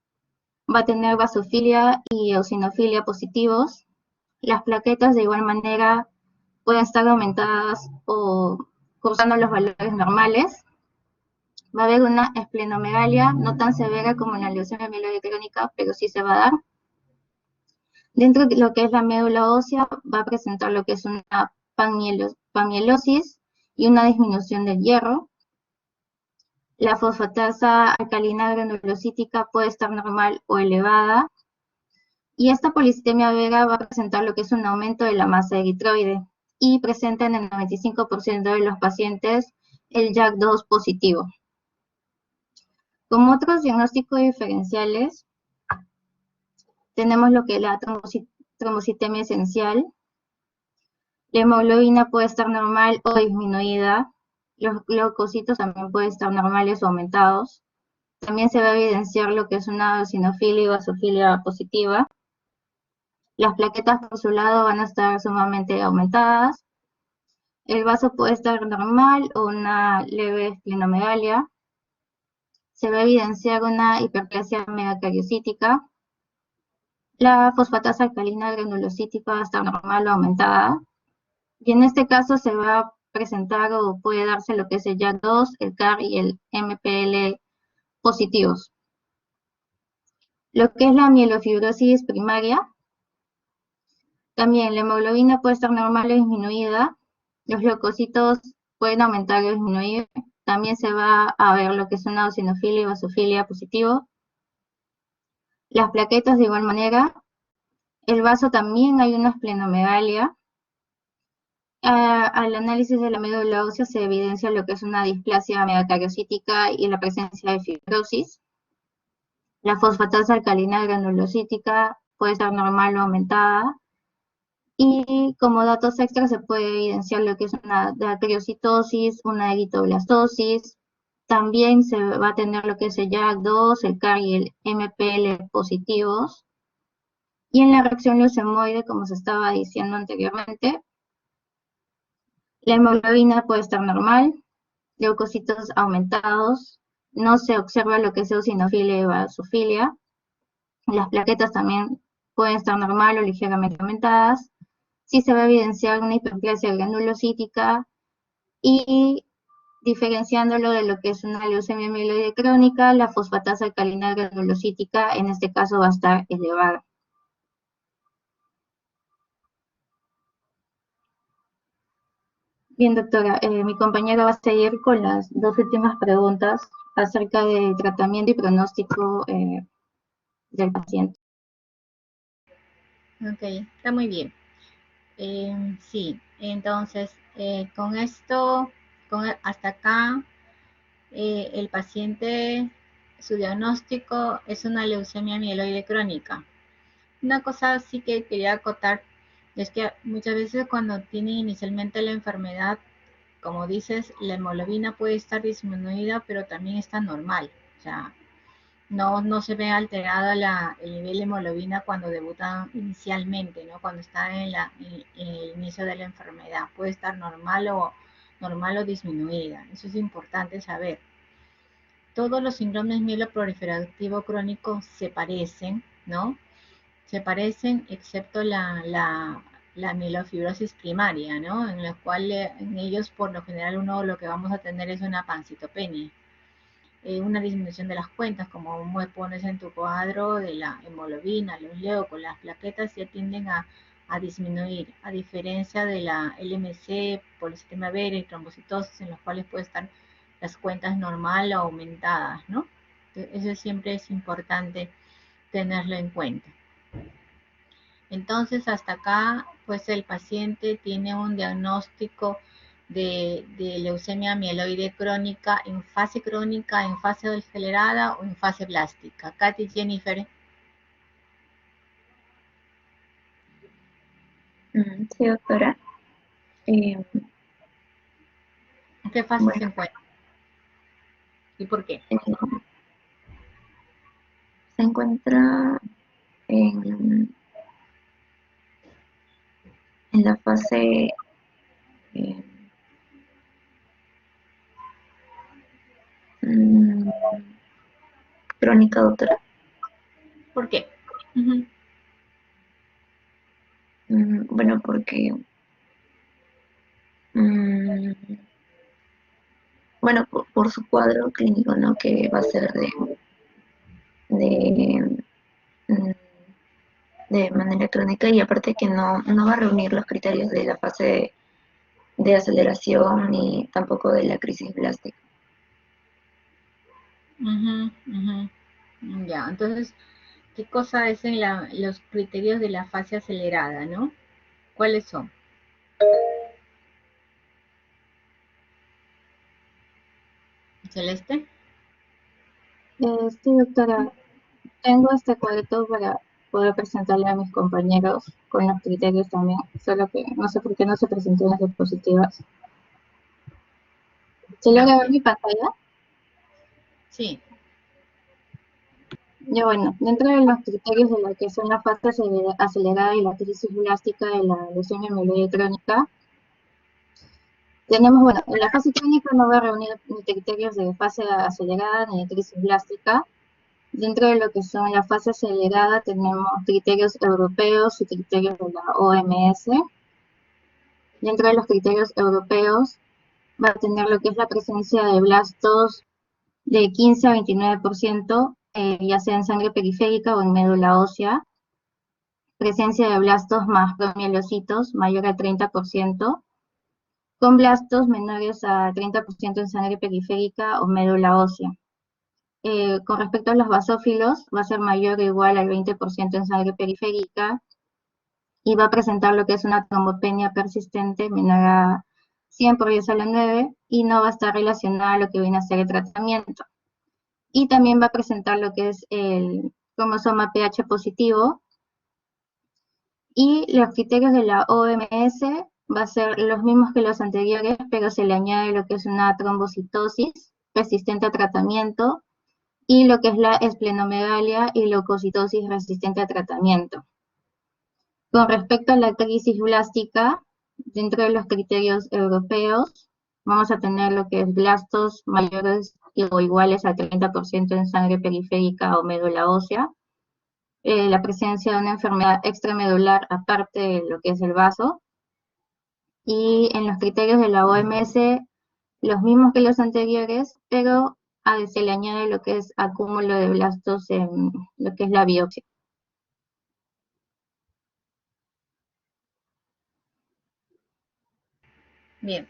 Va a tener basofilia y eosinofilia positivos. Las plaquetas de igual manera pueden estar aumentadas o cursando los valores normales. Va a haber una esplenomegalia, no tan severa como en la leucemia mieloide crónica, pero sí se va a dar. Dentro de lo que es la médula ósea, va a presentar lo que es una panmielosis y una disminución del hierro. La fosfatasa alcalina granulocítica puede estar normal o elevada. Y esta policitemia vera va a presentar lo que es un aumento de la masa eritroide y presenta en el 95% de los pacientes el JAK2 positivo. Como otros diagnósticos diferenciales, tenemos lo que es la trombocitemia esencial. La hemoglobina puede estar normal o disminuida. Los leucocitos también pueden estar normales o aumentados. También se va a evidenciar lo que es una eosinofilia y basofilia positiva. Las plaquetas por su lado van a estar sumamente aumentadas. El vaso puede estar normal o una leve esplenomegalia. Se va a evidenciar una hiperplasia megacariocítica. La fosfatasa alcalina granulocítica va a estar normal o aumentada. Y en este caso se va a presentar o puede darse lo que es el JAK2, el CAR y el MPL positivos. Lo que es la mielofibrosis primaria, también la hemoglobina puede estar normal o disminuida. Los leucocitos pueden aumentar o disminuir. También se va a ver lo que es una eosinofilia y basofilia positivo. Las plaquetas de igual manera. El vaso también hay una esplenomegalia. Al análisis de la médula ósea se evidencia lo que es una displasia megacariocítica y la presencia de fibrosis. La fosfatasa alcalina granulocítica puede estar normal o aumentada. Y como datos extras se puede evidenciar lo que es una dactiocitosis, una eritroblastosis. También se va a tener lo que es el JAK2, el CAR y el MPL positivos. Y en la reacción leucemoide, como se estaba diciendo anteriormente, la hemoglobina puede estar normal, leucocitos aumentados, no se observa lo que es eosinofilia y basofilia. Las plaquetas también pueden estar normal o ligeramente aumentadas. Sí se va a evidenciar una hiperplasia granulocítica y diferenciándolo de lo que es una leucemia mieloide crónica, la fosfatasa alcalina granulocítica en este caso va a estar elevada. Bien, doctora, mi compañera va a seguir con las dos últimas preguntas acerca del tratamiento y pronóstico del paciente. Ok, está muy bien. Sí, entonces, con esto, hasta acá, el paciente, su diagnóstico es una leucemia mieloide crónica. Una cosa sí que quería acotar es que muchas veces cuando tiene inicialmente la enfermedad, como dices, la hemoglobina puede estar disminuida, pero también está normal. O sea, no se ve alterada el nivel de hemoglobina cuando debutan inicialmente, ¿no? Cuando está en el inicio de la enfermedad. Puede estar normal o disminuida. Eso es importante saber. Todos los síndromes mieloproliferativo crónicos se parecen, ¿no? Se parecen excepto la mielofibrosis primaria, ¿no? En la cual en ellos por lo general uno lo que vamos a tener es una pancitopenia, una disminución de las cuentas, como pones en tu cuadro de la hemoglobina, los leucos, las plaquetas ya tienden a disminuir, a diferencia de la LMC, polisistema vera y trombocitosis, en los cuales puede estar las cuentas normal o aumentadas, ¿no? Eso siempre es importante tenerlo en cuenta. Entonces, hasta acá, pues el paciente tiene un diagnóstico de leucemia mieloide crónica, en fase acelerada o en fase blástica. Katy, Jennifer, Sí, doctora. ¿en qué fase se Bueno, encuentra? ¿Y por qué? se encuentra en la fase eh, mm, crónica, doctora. ¿Por qué? Ujú. Bueno, porque, mm, bueno, por su cuadro clínico, ¿no? Que va a ser de, mm, de manera crónica y aparte que no va a reunir los criterios de la fase de aceleración ni tampoco de la crisis blástica. Ujú, ujú. Ya, entonces, ¿qué cosa es en los criterios de la fase acelerada, no? ¿Cuáles son? ¿Celeste? Sí, doctora, tengo este cuadrito para poder presentarle a mis compañeros con los criterios también, solo que no sé por qué no se presentó en las diapositivas. ¿Se Ya, logra ok. ver mi pantalla? Sí. Ya bueno, dentro de los criterios de lo que son la fase acelerada y la crisis blástica de la leucemia mieloide crónica, tenemos, bueno, en la fase clínica no va a reunir ni criterios de fase acelerada ni de crisis blástica. Dentro de lo que son la fase acelerada tenemos criterios europeos y criterios de la OMS. Dentro de los criterios europeos va a tener lo que es la presencia de blastos de 15 a 29%, ya sea en sangre periférica o en médula ósea. Presencia de blastos más promielocitos mayor al 30%, con blastos menores a 30% en sangre periférica o médula ósea. Con respecto a los basófilos, va a ser mayor o igual al 20% en sangre periférica y va a presentar lo que es una trombopenia persistente menor a 100 por 10 a la 9 y no va a estar relacionada a lo que viene a ser el tratamiento. Y también va a presentar lo que es el cromosoma pH positivo. Y los criterios de la OMS va a ser los mismos que los anteriores, pero se le añade lo que es una trombocitosis resistente a tratamiento y lo que es la esplenomegalia y leucocitosis resistente a tratamiento. Con respecto a la crisis blástica, dentro de los criterios europeos, vamos a tener lo que es blastos mayores o iguales al 30% en sangre periférica o médula ósea, la presencia de una enfermedad extramedular aparte de lo que es el vaso, y en los criterios de la OMS, los mismos que los anteriores, pero se le añade lo que es acúmulo de blastos en lo que es la biopsia. Bien,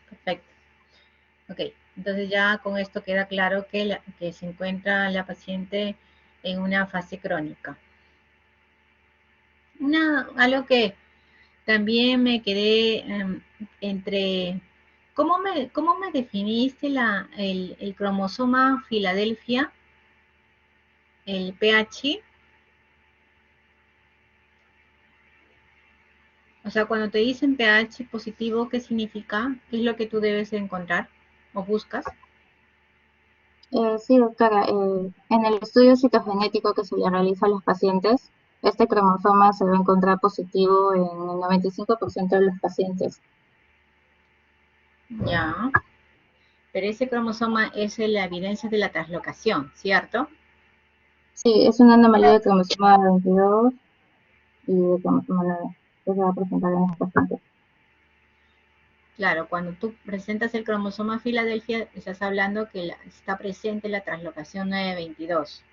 Ok, entonces ya con esto queda claro que se encuentra la paciente en una fase crónica. Algo que también me quedé entre... cómo me definiste el cromosoma Filadelfia, el PH? O sea, cuando te dicen pH positivo, ¿qué significa? ¿Qué es lo que tú debes encontrar o buscas? Sí, doctora, en el estudio citogenético que se le realiza a los pacientes, este cromosoma se va a encontrar positivo en el 95% de los pacientes. Ya. Pero ese cromosoma es la evidencia de la translocación, ¿cierto? Sí, es una anomalía de cromosoma 22 y de cromosoma 9 que se va a presentar en los pacientes. Claro, cuando tú presentas el cromosoma Filadelfia, estás hablando que está presente la translocación 922.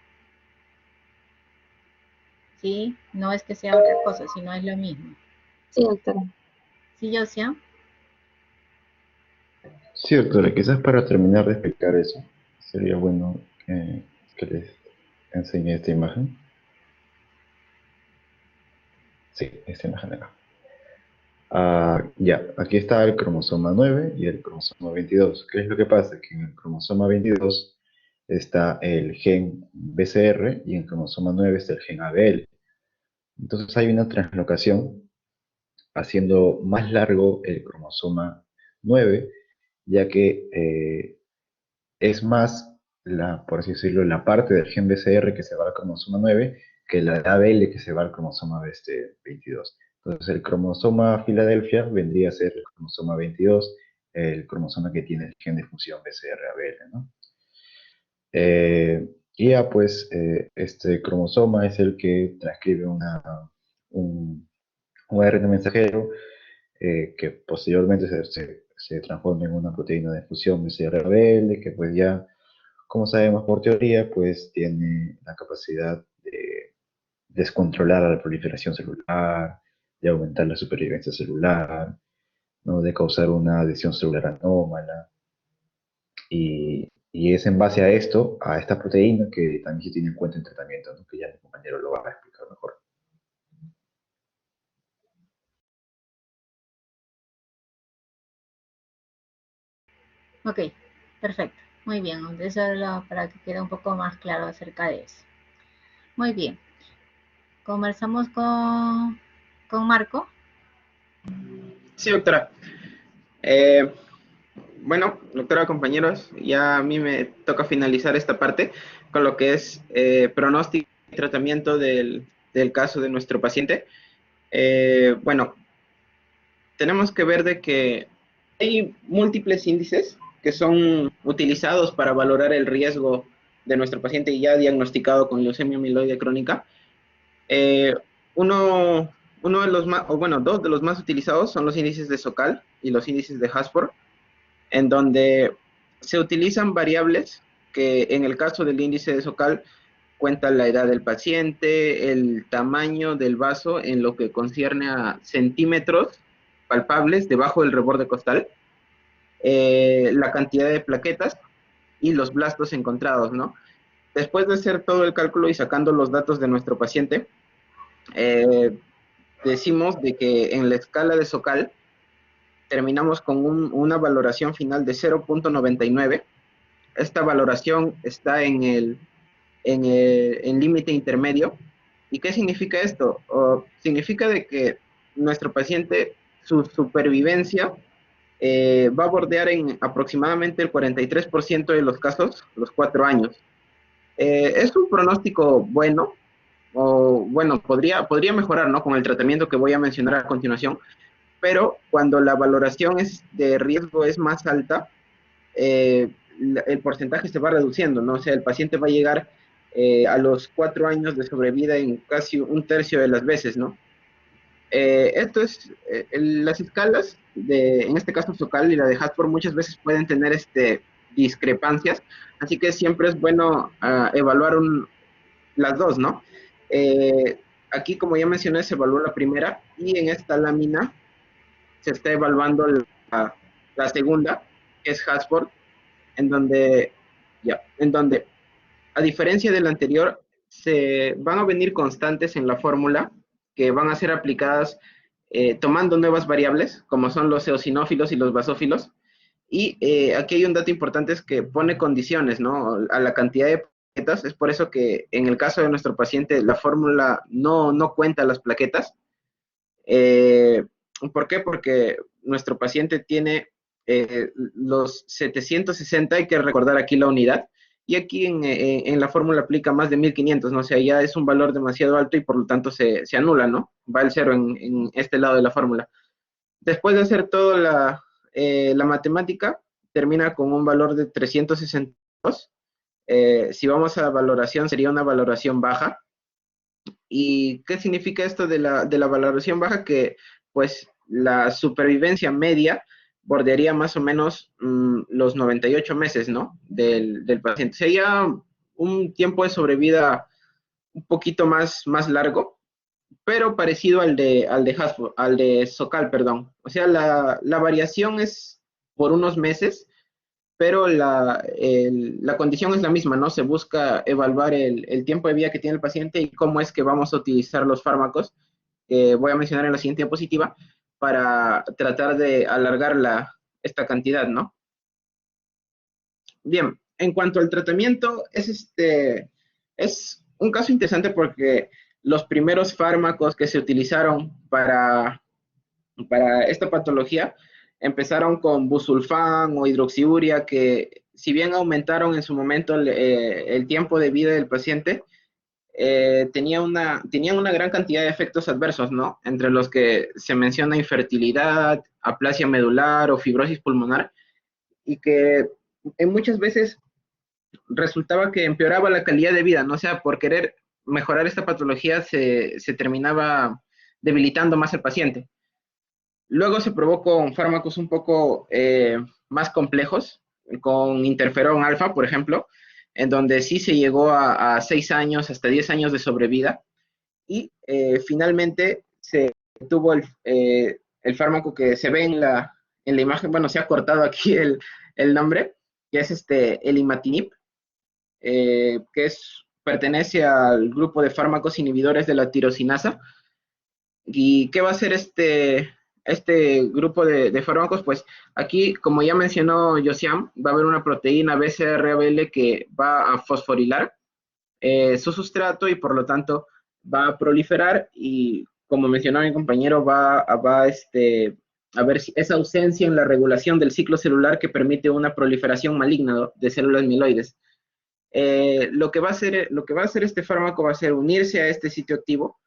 ¿Sí? No es que sea otra cosa, sino es lo mismo. Sí, doctora. ¿Sí, Josia? Sí, doctora, quizás para terminar de explicar eso, sería bueno que les enseñe esta imagen. Sí, esta imagen de acá. Ya, aquí está el cromosoma 9 y el cromosoma 22. ¿Qué es lo que pasa? Que en el cromosoma 22 está el gen BCR y en el cromosoma 9 está el gen ABL. Entonces hay una translocación haciendo más largo el cromosoma 9, ya que es más, por así decirlo, la parte del gen BCR que se va al cromosoma 9 que la de ABL que se va al cromosoma 22. Entonces el cromosoma Filadelfia vendría a ser el cromosoma 22, el cromosoma que tiene el gen de función BCR-ABL, ¿no? Y ya pues este cromosoma es el que transcribe un, un ARN mensajero que posteriormente se transforma en una proteína de fusión BCR-ABL, que pues ya, como sabemos por teoría, pues tiene la capacidad de descontrolar la proliferación celular, de aumentar la supervivencia celular, ¿no? De causar una adhesión celular anómala. Y es en base a esto, a esta proteína, que también se tiene en cuenta en tratamiento, ¿no? Que ya mi compañero lo va a explicar mejor. Ok, perfecto. Muy bien, eso para que quede un poco más claro acerca de eso. Muy bien. Conversamos con Marco. Sí, doctora. Bueno, doctora, compañeros, ya a mí me toca finalizar esta parte con lo que es pronóstico y tratamiento del caso de nuestro paciente. Bueno, tenemos que ver de que hay múltiples índices que son utilizados para valorar el riesgo de nuestro paciente ya diagnosticado con leucemia amiloide crónica. Eh, uno, uno de los más, o bueno, dos de los más utilizados son los índices de SOCAL y los índices de Haspor, en donde se utilizan variables que en el caso del índice de SOCAL cuentan la edad del paciente, el tamaño del vaso en lo que concierne a centímetros palpables debajo del reborde costal, la cantidad de plaquetas y los blastos encontrados, ¿no? Después de hacer todo el cálculo y sacando los datos de nuestro paciente, decimos de que en la escala de SOCAL terminamos con una valoración final de 0.99. Esta valoración está en límite intermedio. ¿Y qué significa esto? Significa de que nuestro paciente, su supervivencia va a bordear en aproximadamente el 43% de los casos, los 4 años. Es un pronóstico bueno, o bueno, podría mejorar, ¿no? Con el tratamiento que voy a mencionar a continuación, pero cuando la valoración de riesgo es más alta, el porcentaje se va reduciendo, ¿no? O sea, el paciente va a llegar a los 4 años de sobrevida en casi un tercio de las veces, ¿no? Esto es, las escalas, en este caso SOCAL y la de Haspor, muchas veces pueden tener discrepancias, así que siempre es bueno evaluar las dos, ¿no? Aquí, como ya mencioné, se evaluó la primera y en esta lámina se está evaluando la segunda, que es Haspor, en donde, a diferencia del anterior, se van a venir constantes en la fórmula que van a ser aplicadas tomando nuevas variables, como son los eosinófilos y los basófilos. Y aquí hay un dato importante, es que pone condiciones, ¿no?, a la cantidad de plaquetas. Es por eso que en el caso de nuestro paciente la fórmula no cuenta las plaquetas. ¿Por qué? Porque nuestro paciente tiene los 760, hay que recordar aquí la unidad, y aquí en la fórmula aplica más de 1500, ¿no? O sea, ya es un valor demasiado alto y por lo tanto se anula, ¿no? Va el cero en este lado de la fórmula. Después de hacer toda la matemática, termina con un valor de 362. Si vamos a valoración, sería una valoración baja. ¿Y qué significa esto de la valoración baja? Que pues la supervivencia media bordearía más o menos los 98 meses, ¿no?, del paciente. Sería un tiempo de sobrevida un poquito más largo, pero parecido al de Socal, perdón. O sea, la variación es por unos meses, pero la condición es la misma, ¿no? Se busca evaluar el tiempo de vida que tiene el paciente y cómo es que vamos a utilizar los fármacos, que voy a mencionar en la siguiente diapositiva, para tratar de alargar esta cantidad, ¿no? Bien, en cuanto al tratamiento, es un caso interesante porque los primeros fármacos que se utilizaron para esta patología empezaron con busulfán o hidroxiuria, que si bien aumentaron en su momento el tiempo de vida del paciente, tenían una gran cantidad de efectos adversos, ¿no? Entre los que se menciona infertilidad, aplasia medular o fibrosis pulmonar, y que muchas veces resultaba que empeoraba la calidad de vida, ¿no? O sea, por querer mejorar esta patología se terminaba debilitando más al paciente. Luego se probó con fármacos un poco más complejos, con interferón alfa, por ejemplo, en donde sí se llegó a 6 años, hasta 10 años de sobrevida, y finalmente se tuvo el fármaco que se ve en la imagen. Bueno, se ha cortado aquí el nombre, que es el imatinib, que pertenece al grupo de fármacos inhibidores de la tirosinasa. ¿Y qué va a hacer este grupo de fármacos? Pues aquí, como ya mencionó Josiam, va a haber una proteína BCR-ABL que va a fosforilar su sustrato y por lo tanto va a proliferar, y como mencionó mi compañero, va a haber esa ausencia en la regulación del ciclo celular que permite una proliferación maligna de células mieloides. Lo que va a hacer este fármaco va a ser unirse a este sitio activo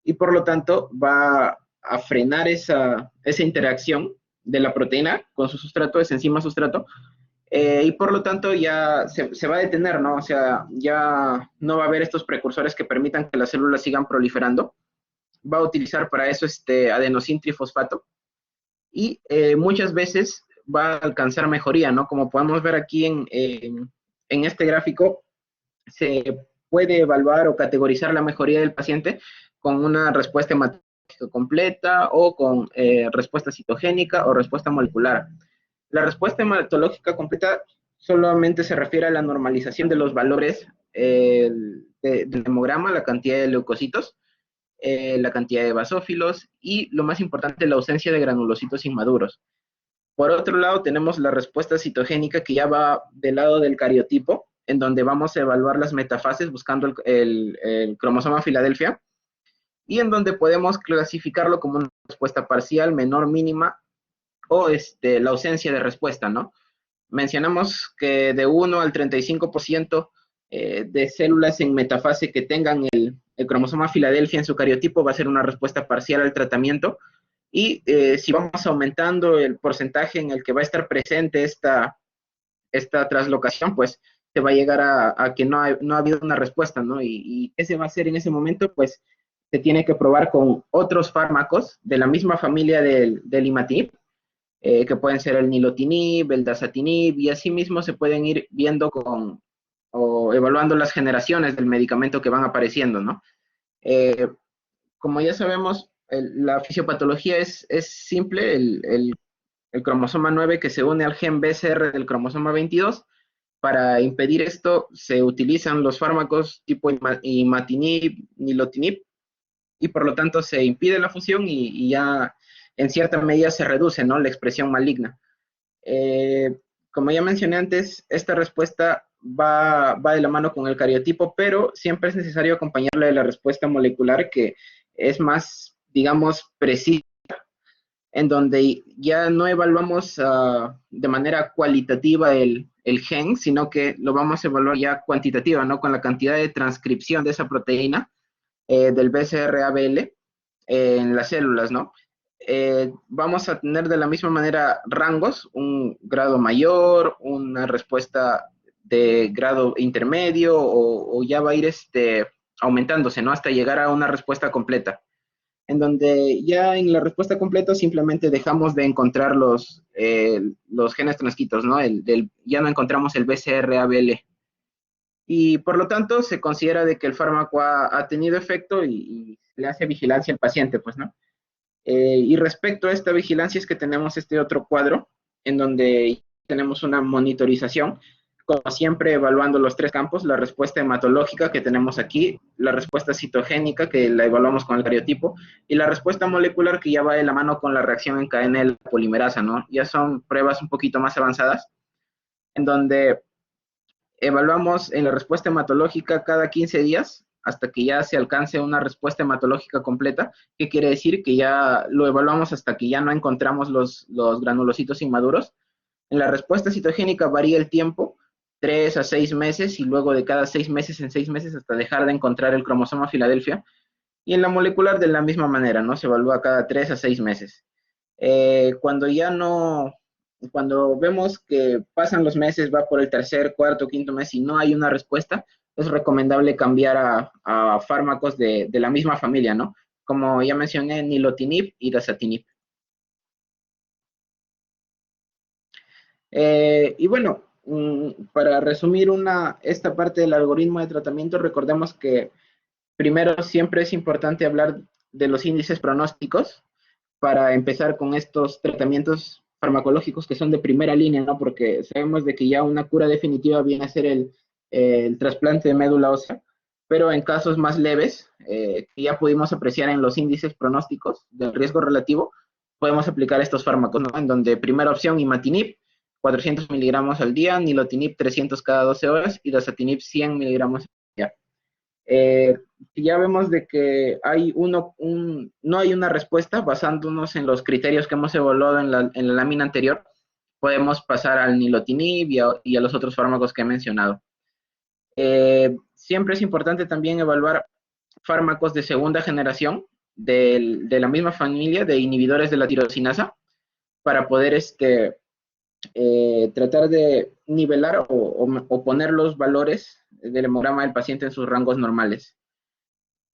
y por lo tanto va a frenar esa interacción de la proteína con su sustrato, esa enzima sustrato, y por lo tanto ya se va a detener, ¿no? O sea, ya no va a haber estos precursores que permitan que las células sigan proliferando. Va a utilizar para eso adenosín trifosfato y muchas veces va a alcanzar mejoría, ¿no? Como podemos ver aquí en este gráfico, se puede evaluar o categorizar la mejoría del paciente con una respuesta hematológica completa o con respuesta citogénica o respuesta molecular. La respuesta hematológica completa solamente se refiere a la normalización de los valores del hemograma, la cantidad de leucocitos, la cantidad de basófilos y, lo más importante, la ausencia de granulocitos inmaduros. Por otro lado, tenemos la respuesta citogénica, que ya va del lado del cariotipo, en donde vamos a evaluar las metafases buscando el cromosoma Filadelfia, y en donde podemos clasificarlo como una respuesta parcial, menor, mínima, o la ausencia de respuesta, ¿no? Mencionamos que de 1 al 35% de células en metafase que tengan el cromosoma Filadelfia en su cariotipo va a ser una respuesta parcial al tratamiento, y si vamos aumentando el porcentaje en el que va a estar presente esta traslocación, pues se va a llegar a que no ha habido una respuesta, ¿no? Y ese va a ser en ese momento, pues se tiene que probar con otros fármacos de la misma familia del imatinib, que pueden ser el nilotinib, el dasatinib, y así mismo se pueden ir viendo o evaluando las generaciones del medicamento que van apareciendo, ¿no? Como ya sabemos, la fisiopatología es simple, el cromosoma 9 que se une al gen BCR del cromosoma 22, Para impedir esto se utilizan los fármacos tipo imatinib, nilotinib, y por lo tanto se impide la fusión y ya en cierta medida se reduce, ¿no?, la expresión maligna. Como ya mencioné antes, esta respuesta va de la mano con el cariotipo, pero siempre es necesario acompañarla de la respuesta molecular, que es más, digamos, precisa, en donde ya no evaluamos de manera cualitativa el gen, sino que lo vamos a evaluar ya cuantitativa, ¿no?, con la cantidad de transcripción de esa proteína del BCR-ABL en las células, ¿no? Vamos a tener de la misma manera rangos, un grado mayor, una respuesta de grado intermedio, o ya va a ir aumentándose, ¿no?, hasta llegar a una respuesta completa, en donde ya en la respuesta completa simplemente dejamos de encontrar los genes transcritos, ¿no? Ya no encontramos el BCR-ABL. Y por lo tanto se considera de que el fármaco ha tenido efecto y le hace vigilancia al paciente, pues, ¿no? Y respecto a esta vigilancia es que tenemos este otro cuadro en donde tenemos una monitorización, como siempre evaluando los tres campos: la respuesta hematológica que tenemos aquí, la respuesta citogénica que la evaluamos con el cariotipo, y la respuesta molecular que ya va de la mano con la reacción en cadena de la polimerasa, ¿no? Ya son pruebas un poquito más avanzadas, en donde evaluamos en la respuesta hematológica cada 15 días hasta que ya se alcance una respuesta hematológica completa. ¿Qué quiere decir? Que ya lo evaluamos hasta que ya no encontramos los granulocitos inmaduros. En la respuesta citogénica varía el tiempo, 3 a 6 meses, y luego de cada 6 meses en 6 meses hasta dejar de encontrar el cromosoma Filadelfia. Y en la molecular de la misma manera, ¿no? Se evalúa cada 3 a 6 meses. Cuando vemos que pasan los meses, va por el tercer, cuarto, quinto mes y no hay una respuesta, es recomendable cambiar a fármacos de la misma familia, ¿no? Como ya mencioné, nilotinib y dasatinib. Y bueno, para resumir esta parte del algoritmo de tratamiento, recordemos que primero siempre es importante hablar de los índices pronósticos para empezar con estos tratamientos farmacológicos que son de primera línea, ¿no? Porque sabemos de que ya una cura definitiva viene a ser el trasplante de médula ósea, pero en casos más leves, que ya pudimos apreciar en los índices pronósticos del riesgo relativo, podemos aplicar estos fármacos, ¿no? En donde primera opción, imatinib, 400 miligramos al día, nilotinib 300 cada 12 horas y dasatinib 100 miligramos al día. Ya vemos de que no hay una respuesta. Basándonos en los criterios que hemos evaluado en la lámina anterior, podemos pasar al nilotinib y a los otros fármacos que he mencionado. Siempre es importante también evaluar fármacos de segunda generación de la misma familia de inhibidores de la tirosinasa para poder tratar de nivelar o poner los valores del hemograma del paciente en sus rangos normales.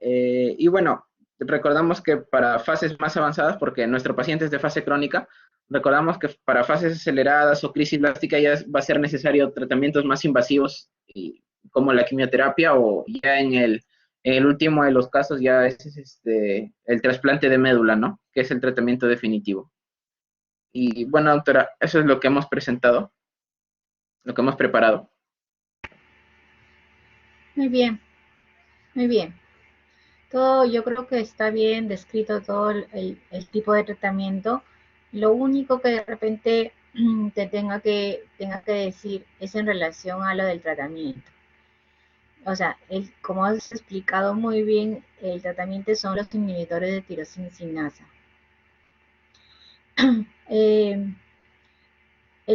Y bueno, recordamos que para fases más avanzadas, porque nuestro paciente es de fase crónica, recordamos que para fases aceleradas o crisis blástica ya va a ser necesario tratamientos más invasivos, como la quimioterapia, o ya en el último de los casos ya es el trasplante de médula, ¿no? Que es el tratamiento definitivo. Y bueno, doctora, eso es lo que hemos presentado, lo que hemos preparado. Muy bien, muy bien. Todo, yo creo que está bien descrito todo el tipo de tratamiento. Lo único que de repente te tenga que decir es en relación a lo del tratamiento. O sea, como has explicado muy bien, el tratamiento son los inhibidores de tirosina. El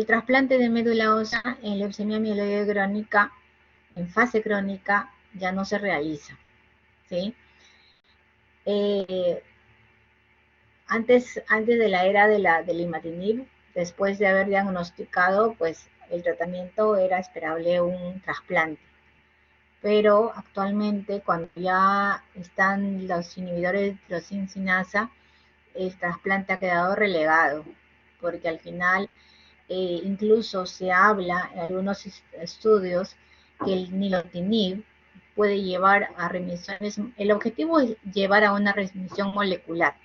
trasplante de médula ósea en leucemia mieloide crónica, en fase crónica, ya no se realiza, ¿sí? Antes de la era del imatinib, después de haber diagnosticado, pues el tratamiento era esperable un trasplante. Pero actualmente, cuando ya están los inhibidores de tirosina, el trasplante ha quedado relegado, porque al final incluso se habla en algunos estudios que el nilotinib puede llevar a remisiones. El objetivo es llevar a una remisión molecular.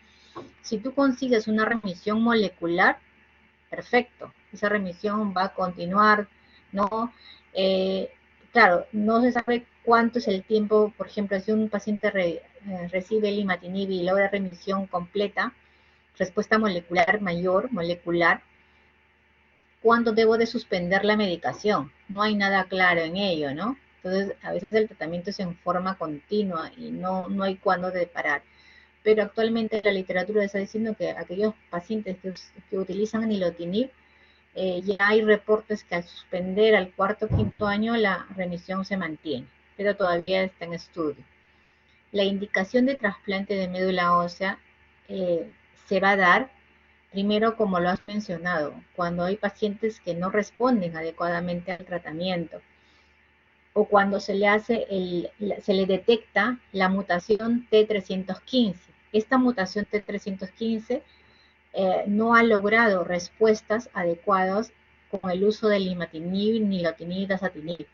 Si tú consigues una remisión molecular, perfecto, esa remisión va a continuar, ¿no? Claro, no se sabe cuánto es el tiempo, por ejemplo, si un paciente recibe el imatinib y logra remisión completa, respuesta molecular mayor, molecular, ¿cuándo debo de suspender la medicación? No hay nada claro en ello, ¿no? Entonces, a veces el tratamiento es en forma continua y no hay cuándo de parar. Pero actualmente la literatura está diciendo que aquellos pacientes que utilizan nilotinib, ya hay reportes que al suspender al cuarto o quinto año la remisión se mantiene, pero todavía está en estudio. La indicación de trasplante de médula ósea se va a dar primero, como lo has mencionado, cuando hay pacientes que no responden adecuadamente al tratamiento o cuando se le detecta la mutación T315. Esta mutación T315 no ha logrado respuestas adecuadas con el uso del imatinib, nilotinib, dasatinib.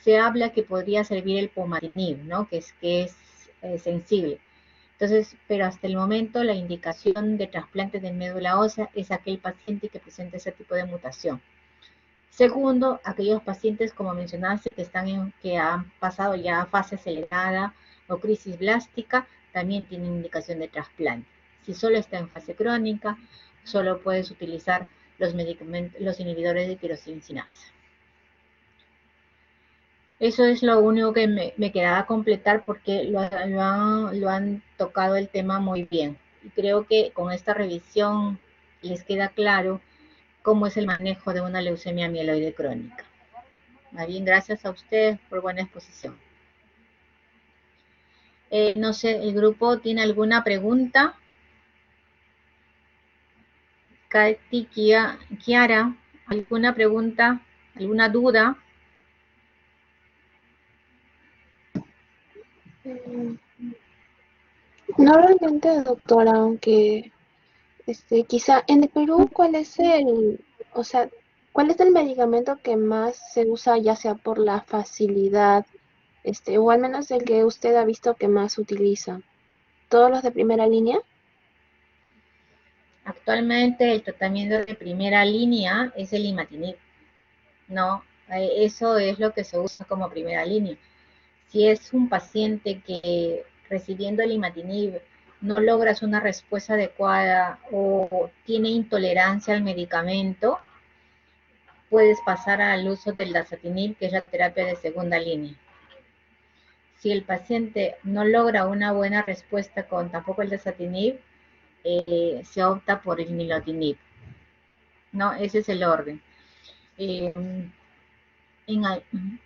Se habla que podría servir el pomatinib, ¿no? que es sensible. Entonces, pero hasta el momento la indicación de trasplante de médula ósea es aquel paciente que presenta ese tipo de mutación. Segundo, aquellos pacientes, como mencionaste, que han pasado ya a fase acelerada o crisis blástica, también tienen indicación de trasplante. Si solo está en fase crónica, solo puedes utilizar los inhibidores de tirosina sinasa. Eso es lo único que me quedaba completar porque lo han tocado el tema muy bien. Y creo que con esta revisión les queda claro cómo es el manejo de una leucemia mieloide crónica. Más bien, gracias a ustedes por buena exposición. No sé, ¿el grupo tiene alguna pregunta? Katy, Kiara, ¿alguna pregunta? ¿Alguna duda? No realmente, doctora, aunque quizá en el Perú, ¿cuál es el medicamento que más se usa, ya sea por la facilidad, o al menos el que usted ha visto que más utiliza? ¿Todos los de primera línea? Actualmente el tratamiento de primera línea es el imatinib, ¿no? Eso es lo que se usa como primera línea. Si es un paciente que recibiendo el imatinib no logras una respuesta adecuada o tiene intolerancia al medicamento, puedes pasar al uso del dasatinib, que es la terapia de segunda línea. Si el paciente no logra una buena respuesta con tampoco el dasatinib, se opta por el nilotinib, ¿no? Ese es el orden.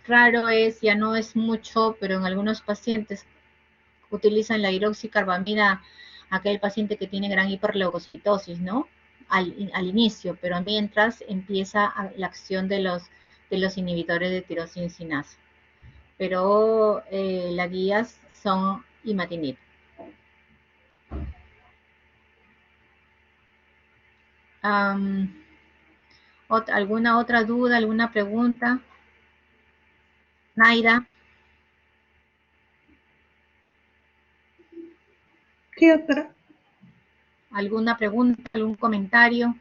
Raro es, ya no es mucho, pero en algunos pacientes utilizan la hidroxicarbamida, aquel paciente que tiene gran hiperleucocitosis, ¿no? Al inicio, pero mientras empieza la acción de los inhibidores de tirosina sinasa. Pero las guías son imatinib. ¿Alguna otra duda, alguna pregunta? Naira. Sí, doctora. ¿Alguna pregunta, algún comentario?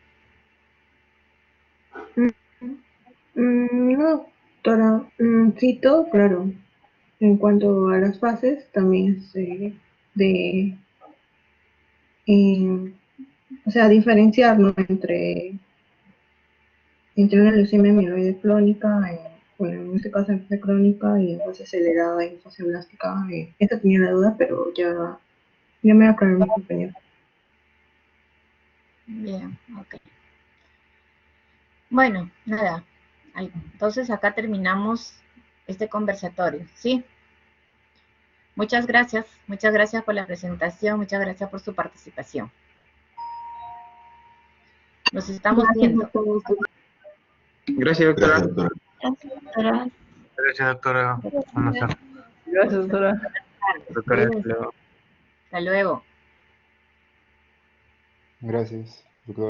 No, doctora. Sí, todo claro. En cuanto a las fases, también es diferenciar, ¿no? entre una leucemia mieloide crónica, bueno, en este caso en fase crónica y en fase acelerada y en fase blástica. Esta tenía la duda, pero ya me aclaró mi compañero. Bien, ok. Bueno, nada. Entonces acá terminamos este conversatorio, ¿sí? Muchas gracias por la presentación, muchas gracias por su participación. Nos estamos viendo. Gracias, doctora. Gracias, doctora. Gracias, doctora. Buenas tardes. Gracias, doctora. Doctora, hasta luego. Hasta luego. Gracias.